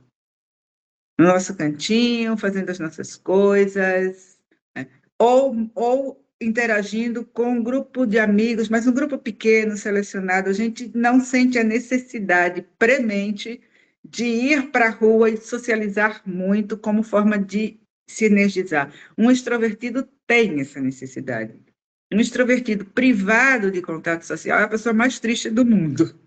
no nosso cantinho, fazendo as nossas coisas, né, ou interagindo com um grupo de amigos, mas um grupo pequeno, selecionado. A gente não sente a necessidade premente de ir para a rua e socializar muito como forma de se energizar. Um extrovertido tem essa necessidade. Um extrovertido privado de contato social é a pessoa mais triste do mundo.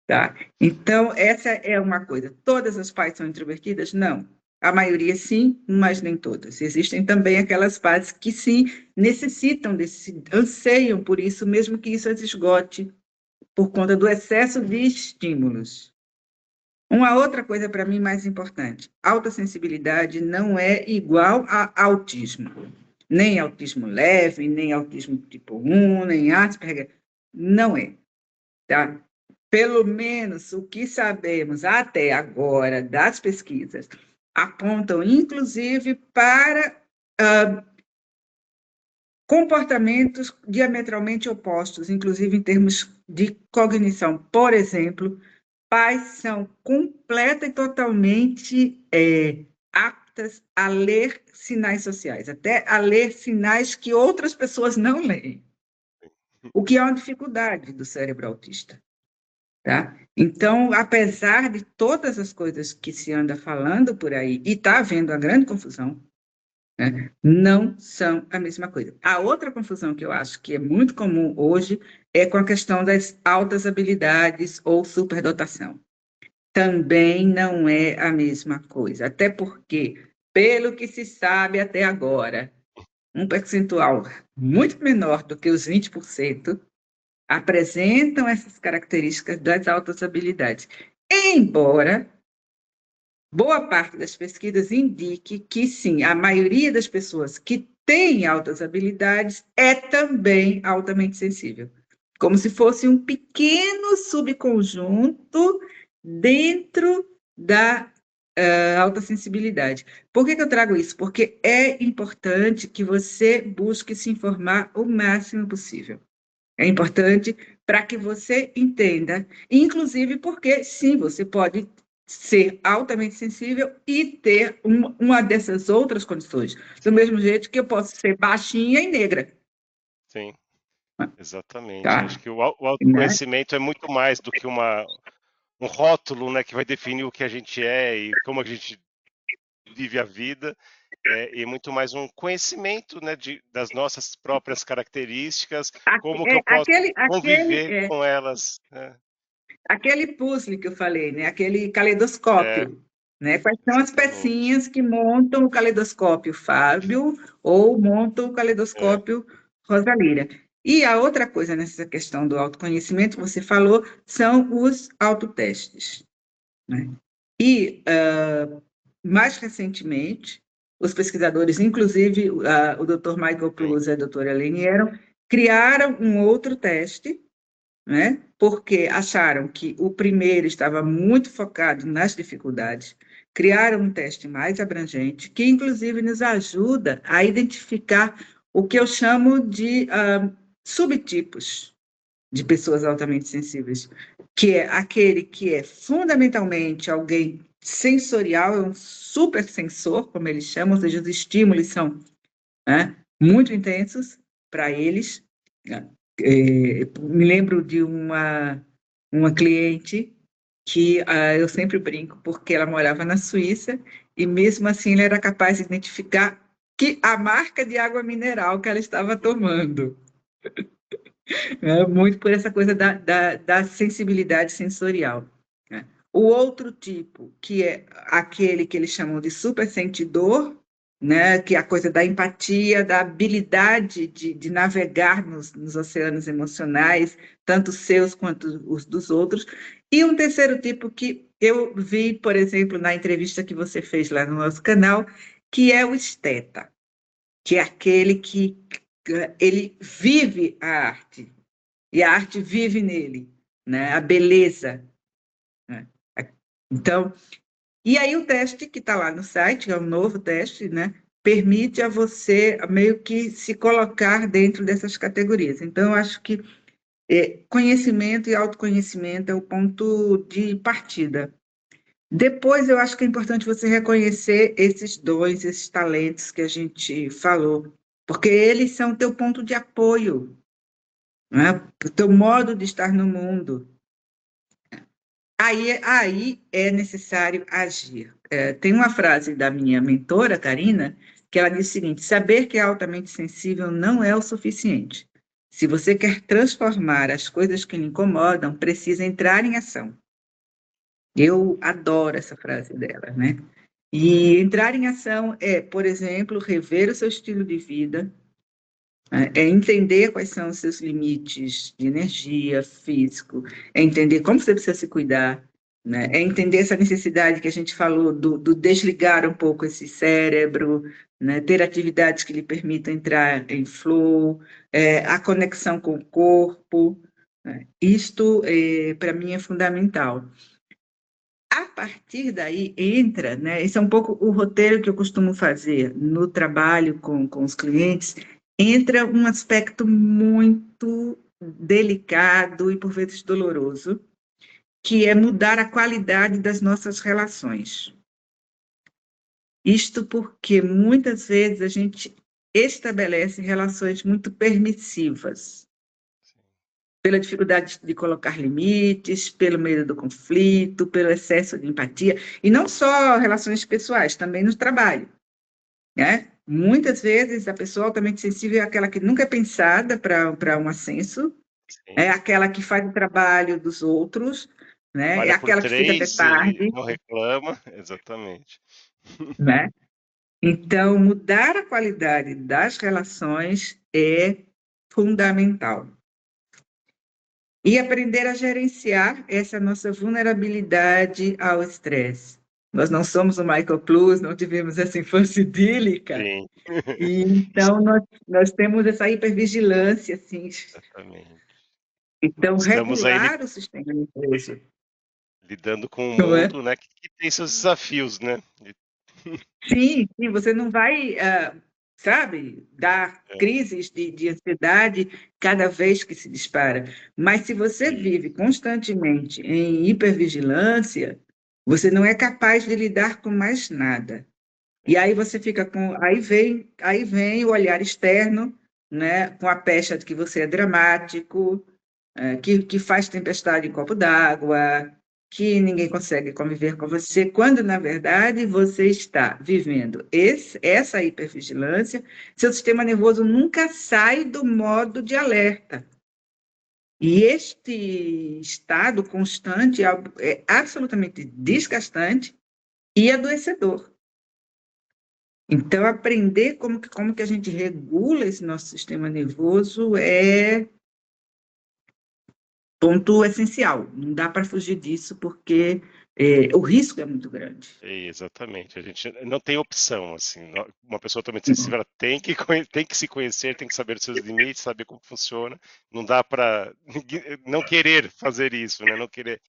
Tá? Então, essa é uma coisa. Todas as pais são introvertidas? Não. A maioria sim, mas nem todas. Existem também aquelas pais que sim necessitam anseiam por isso, mesmo que isso as esgote por conta do excesso de estímulos. Uma outra coisa para mim mais importante: autossensibilidade não é igual a autismo. Nem autismo leve, nem autismo tipo 1, nem Asperger. Não é. Tá? Pelo menos o que sabemos até agora das pesquisas apontam, inclusive, para comportamentos diametralmente opostos, inclusive em termos de cognição. Por exemplo, pais são completa e totalmente aptas a ler sinais sociais, até a ler sinais que outras pessoas não leem, o que é uma dificuldade do cérebro autista. Tá? Então, apesar de todas as coisas que se anda falando por aí, e está havendo uma grande confusão, né, não são a mesma coisa. A outra confusão que eu acho que é muito comum hoje é com a questão das altas habilidades ou superdotação. Também não é a mesma coisa, até porque, pelo que se sabe até agora, um percentual muito menor do que os 20% apresentam essas características das altas habilidades. Embora boa parte das pesquisas indique que, sim, a maioria das pessoas que têm altas habilidades é também altamente sensível, como se fosse um pequeno subconjunto dentro da alta sensibilidade. Por que eu trago isso? Porque é importante que você busque se informar o máximo possível. É importante para que você entenda, inclusive porque, sim, você pode ser altamente sensível e ter uma dessas outras condições. Do mesmo jeito que eu posso ser baixinha e negra. Sim, exatamente. Tá? Acho que o Né? autoconhecimento é muito mais do que um rótulo, né, que vai definir o que a gente é e como a gente vive a vida, e muito mais um conhecimento, né, das nossas próprias características, como que eu posso conviver com elas, né? Aquele puzzle que eu falei, né? Aquele É, caleidoscópio. Né? Quais são as exatamente. pecinhas que montam o caleidoscópio Fábio ou montam o É, caleidoscópio Rosalira? E a outra coisa nessa questão do autoconhecimento, você falou, são os autotestes. Né? E, mais recentemente, os pesquisadores, inclusive o Dr. Michael sim. Plus e a doutora Elaine Aron, criaram um outro teste né? Porque acharam que o primeiro estava muito focado nas dificuldades, criaram um teste mais abrangente, que inclusive nos ajuda a identificar o que eu chamo de subtipos de pessoas altamente sensíveis, que é aquele que é fundamentalmente alguém sensorial, é um super sensor, como eles chamam, ou seja, os estímulos são, né, muito intensos para eles. Me lembro de uma cliente que eu sempre brinco, porque ela morava na Suíça, e mesmo assim ela era capaz de identificar a marca de água mineral que ela estava tomando, né? Muito por essa coisa da sensibilidade sensorial, né? O outro tipo, que é aquele que eles chamam de supersentidor, né? Que é a coisa da empatia, da habilidade de navegar nos oceanos emocionais, tanto os seus quanto os dos outros. E um terceiro tipo que eu vi, por exemplo, na entrevista que você fez lá no nosso canal, que é o esteta, que é aquele que ele vive a arte, e a arte vive nele, né? A beleza, né? Então, e aí o teste que está lá no site, é um novo teste, né? Permite a você meio que se colocar dentro dessas categorias. Então, eu acho que conhecimento e autoconhecimento é o ponto de partida. Depois, eu acho que é importante você reconhecer esses dons, esses talentos que a gente falou, porque eles são o teu ponto de apoio, né? O teu modo de estar no mundo. Aí é necessário agir. Tem uma frase da minha mentora, Karina, que ela diz o seguinte: saber que é altamente sensível não é o suficiente. Se você quer transformar as coisas que lhe incomodam, precisa entrar em ação. Eu adoro essa frase dela, né? E entrar em ação é, por exemplo, rever o seu estilo de vida, é entender quais são os seus limites de energia, físico, é entender como você precisa se cuidar, né? É entender essa necessidade que a gente falou do desligar um pouco esse cérebro, né? Ter atividades que lhe permitam entrar em flow, a conexão com o corpo, né? Isto, para mim, é fundamental. A partir daí entra, né? Esse é um pouco o roteiro que eu costumo fazer no trabalho com os clientes, entra um aspecto muito delicado e por vezes doloroso, que é mudar a qualidade das nossas relações. Isto porque muitas vezes a gente estabelece relações muito permissivas, pela dificuldade de colocar limites, pelo medo do conflito, pelo excesso de empatia, e não só relações pessoais, também no trabalho, né? Muitas vezes a pessoa altamente sensível é aquela que nunca é pensada para um ascenso, é Sim. aquela que faz o trabalho dos outros, né? É Trabalha por aquela que fica até três e tarde, não reclama, exatamente. né? Então, mudar a qualidade das relações é fundamental. E aprender a gerenciar essa nossa vulnerabilidade ao estresse. Nós não somos o Michael Plus, não tivemos essa infância idílica, Sim. e então nós temos essa hipervigilância, assim. Exatamente. Então, Estamos aí regular o sistema nervoso, lidando com um não é? mundo, né, que tem seus desafios, né? Sim, sim, você não vai, sabe, dar É, crises de ansiedade cada vez que se dispara. Mas se você vive isso. constantemente em hipervigilância, você não é capaz de lidar com mais nada. E aí você fica com, aí vem o olhar externo, né, com a pecha de que você é dramático, que faz tempestade em copo d'água, que ninguém consegue conviver com você, quando, na verdade, você está vivendo essa hipervigilância, seu sistema nervoso nunca sai do modo de alerta. E este estado constante é absolutamente desgastante e adoecedor. Então, aprender como que a gente regula esse nosso sistema nervoso é ponto essencial. Não dá para fugir disso, porque o risco é muito grande. Exatamente, a gente não tem opção, assim, uma pessoa totalmente sensível, ela tem que se conhecer, tem que saber os seus limites, saber como funciona, não dá para não querer fazer isso, né? Não querer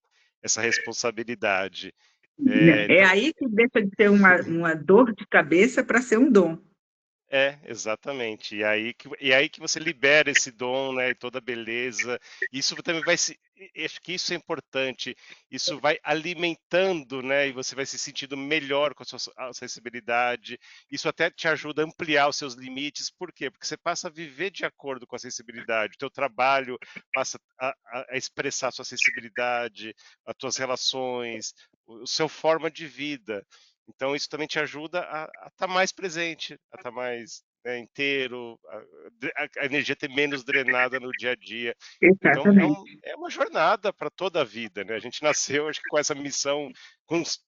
essa responsabilidade. É Então, aí que deixa de ser uma dor de cabeça para ser um dom. exatamente. E aí que você libera esse dom, né, e toda a beleza. Isso também vai se, acho que isso é importante. Isso vai alimentando, né, e você vai se sentindo melhor com a sua sensibilidade. Isso até te ajuda a ampliar os seus limites. Por quê? Porque você passa a viver de acordo com a sensibilidade. O teu trabalho passa a expressar a sua sensibilidade, as tuas relações, o seu forma de vida. Então, isso também te ajuda a estar mais presente, a estar mais, né, inteiro, a energia ter menos drenada no dia a dia. Então, Exatamente. é uma jornada para toda a vida, né? A gente nasceu, acho que com essa missão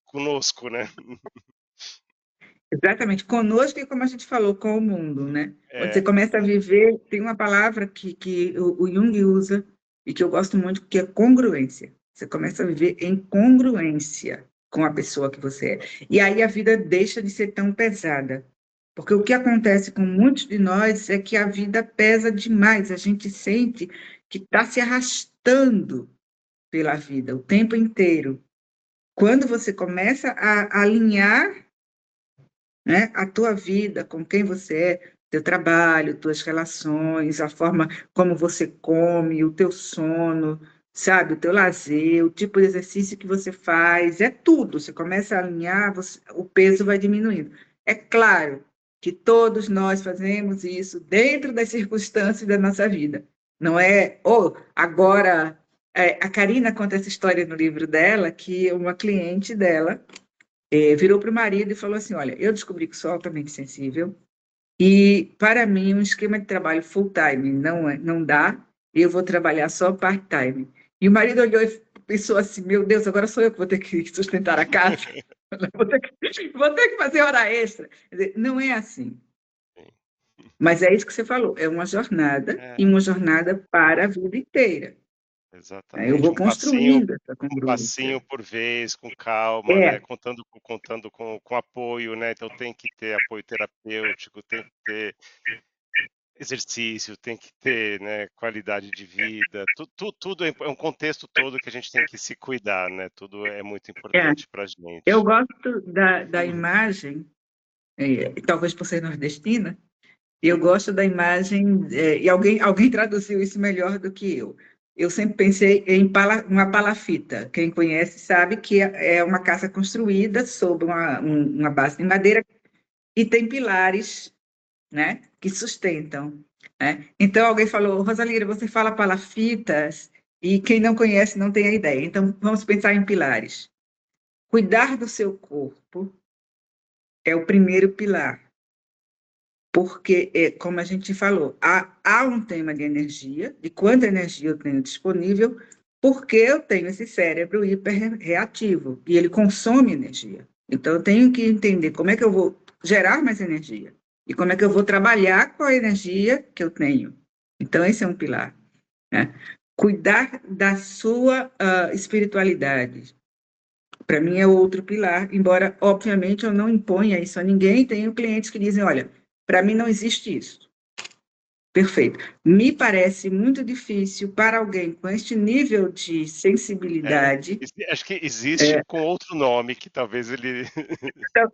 conosco, né? Exatamente. Conosco e como a gente falou, com o mundo, né? Quando você É, começa a viver, tem uma palavra que o Jung usa e que eu gosto muito, que é congruência. Você começa a viver em congruência com a pessoa que você é. E aí a vida deixa de ser tão pesada. Porque o que acontece com muitos de nós é que a vida pesa demais. A gente sente que está se arrastando pela vida o tempo inteiro. Quando você começa a alinhar, né, a tua vida, com quem você é, teu trabalho, tuas relações, a forma como você come, o teu sono, sabe, o teu lazer, o tipo de exercício que você faz, é tudo. Você começa a alinhar, o peso vai diminuindo. É claro que todos nós fazemos isso dentro das circunstâncias da nossa vida. Não é, agora, a Karina conta essa história no livro dela, que uma cliente dela virou para o marido e falou assim: Olha, eu descobri que sou altamente sensível e, para mim, um esquema de trabalho full-time não dá, eu vou trabalhar só part-time. E o marido olhou e pensou assim: Meu Deus, agora sou eu que vou ter que sustentar a casa, vou ter que fazer hora extra. Quer dizer, não é assim. Mas é isso que você falou: é uma jornada e é, uma jornada para a vida inteira. Né? Eu exatamente. vou construindo essa Um congruência. passinho por vez, com calma, né? É, Contando com apoio, né? Então tem que ter apoio terapêutico, tem que ter exercício, tem que ter, né, qualidade de vida, tudo é um contexto todo que a gente tem que se cuidar, né? Tudo é muito é. importante para a Eu gente. gosto da imagem, talvez por ser nordestina, eu gosto da imagem, e alguém traduziu isso melhor do que eu. Eu sempre pensei em uma palafita. Quem conhece sabe que é uma casa construída sobre uma base de madeira e tem pilares, né, que sustentam. Né? Então alguém falou: Rosalira, você fala palafitas e quem não conhece não tem a ideia. Então vamos pensar em pilares. Cuidar do seu corpo é o primeiro pilar. Porque, como a gente falou, há um tema de energia, de quanta energia eu tenho disponível, porque eu tenho esse cérebro hiperreativo e ele consome energia. Então, eu tenho que entender como é que eu vou gerar mais energia e como é que eu vou trabalhar com a energia que eu tenho. Então, esse é um pilar. Né? Cuidar da sua espiritualidade, para mim é outro pilar, embora, obviamente, eu não imponha isso a ninguém. Tenho clientes que dizem: olha, para mim não existe isso. Perfeito. Me parece muito difícil para alguém com este nível de É, sensibilidade. acho que existe com outro nome que talvez ele.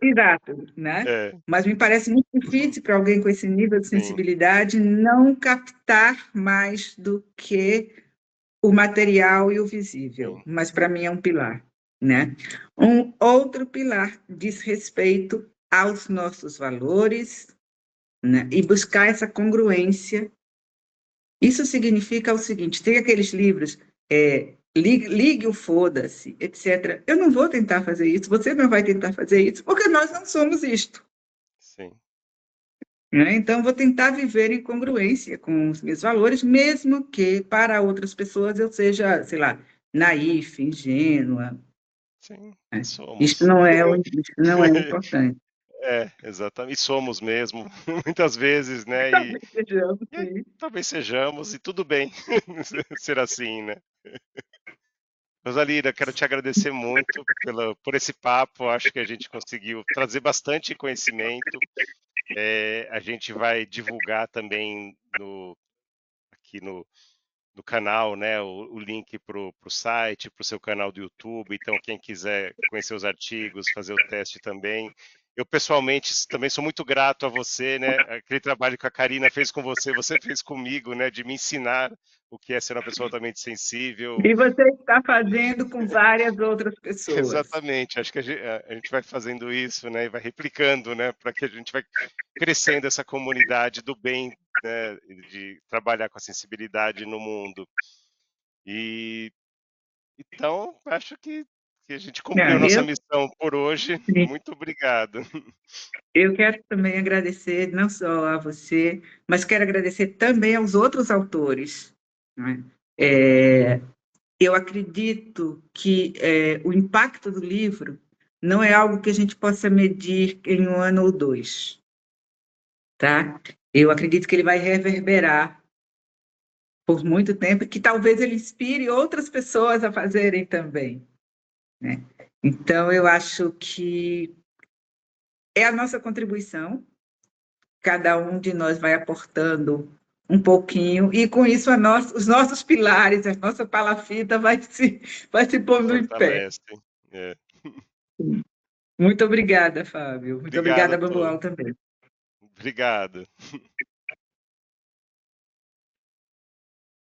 Exato, né? É, Mas me parece muito difícil para alguém com esse nível de sim, sensibilidade não captar mais do que o material e o visível. sim. Mas para mim é um pilar, né? Um outro pilar diz respeito aos nossos valores, né? E buscar essa congruência. Isso significa o seguinte: tem aqueles livros, ligue o foda-se, etc. Eu não vou tentar fazer isso, você não vai tentar fazer isso, porque nós não somos isto. Sim. Né? Então, vou tentar viver em congruência com os meus valores, mesmo que para outras pessoas eu seja, sei lá, naif, ingênua. Sim, Né? Isso somos. não é, isso não é importante. Exatamente. E somos mesmo, muitas vezes, né? Talvez sejamos, E aí, sim. talvez sejamos, e tudo bem ser assim, né? Rosalira, quero te agradecer muito por esse papo. Acho que a gente conseguiu trazer bastante conhecimento. A gente vai divulgar também aqui no canal, né, o link para o site, para o seu canal do YouTube. Então, quem quiser conhecer os artigos, fazer o teste também. Eu, pessoalmente, também sou muito grato a você, né? Aquele trabalho que a Karina fez com você, você fez comigo, né? De me ensinar o que é ser uma pessoa altamente sensível. E você está fazendo com várias outras pessoas. Exatamente, acho que a gente vai fazendo isso, né, e vai replicando, né, para que a gente vai crescendo essa comunidade do bem, né, de trabalhar com a sensibilidade no mundo. E então acho que a gente cumpriu a Não, nossa missão por hoje. sim. Muito obrigado. Eu quero também agradecer não só a você, mas quero agradecer também aos outros autores, né? Eu acredito que o impacto do livro não é algo que a gente possa medir em um ano ou dois, tá? Eu acredito que ele vai reverberar por muito tempo e que talvez ele inspire outras pessoas a fazerem também, né? Então, eu acho que é a nossa contribuição, cada um de nós vai aportando um pouquinho, e com isso os nossos pilares, a nossa palafita vai se pondo em pé. Fortalece. É. Muito obrigada, Fábio. Muito Obrigado obrigada, a todos. Bambual, também. Obrigado.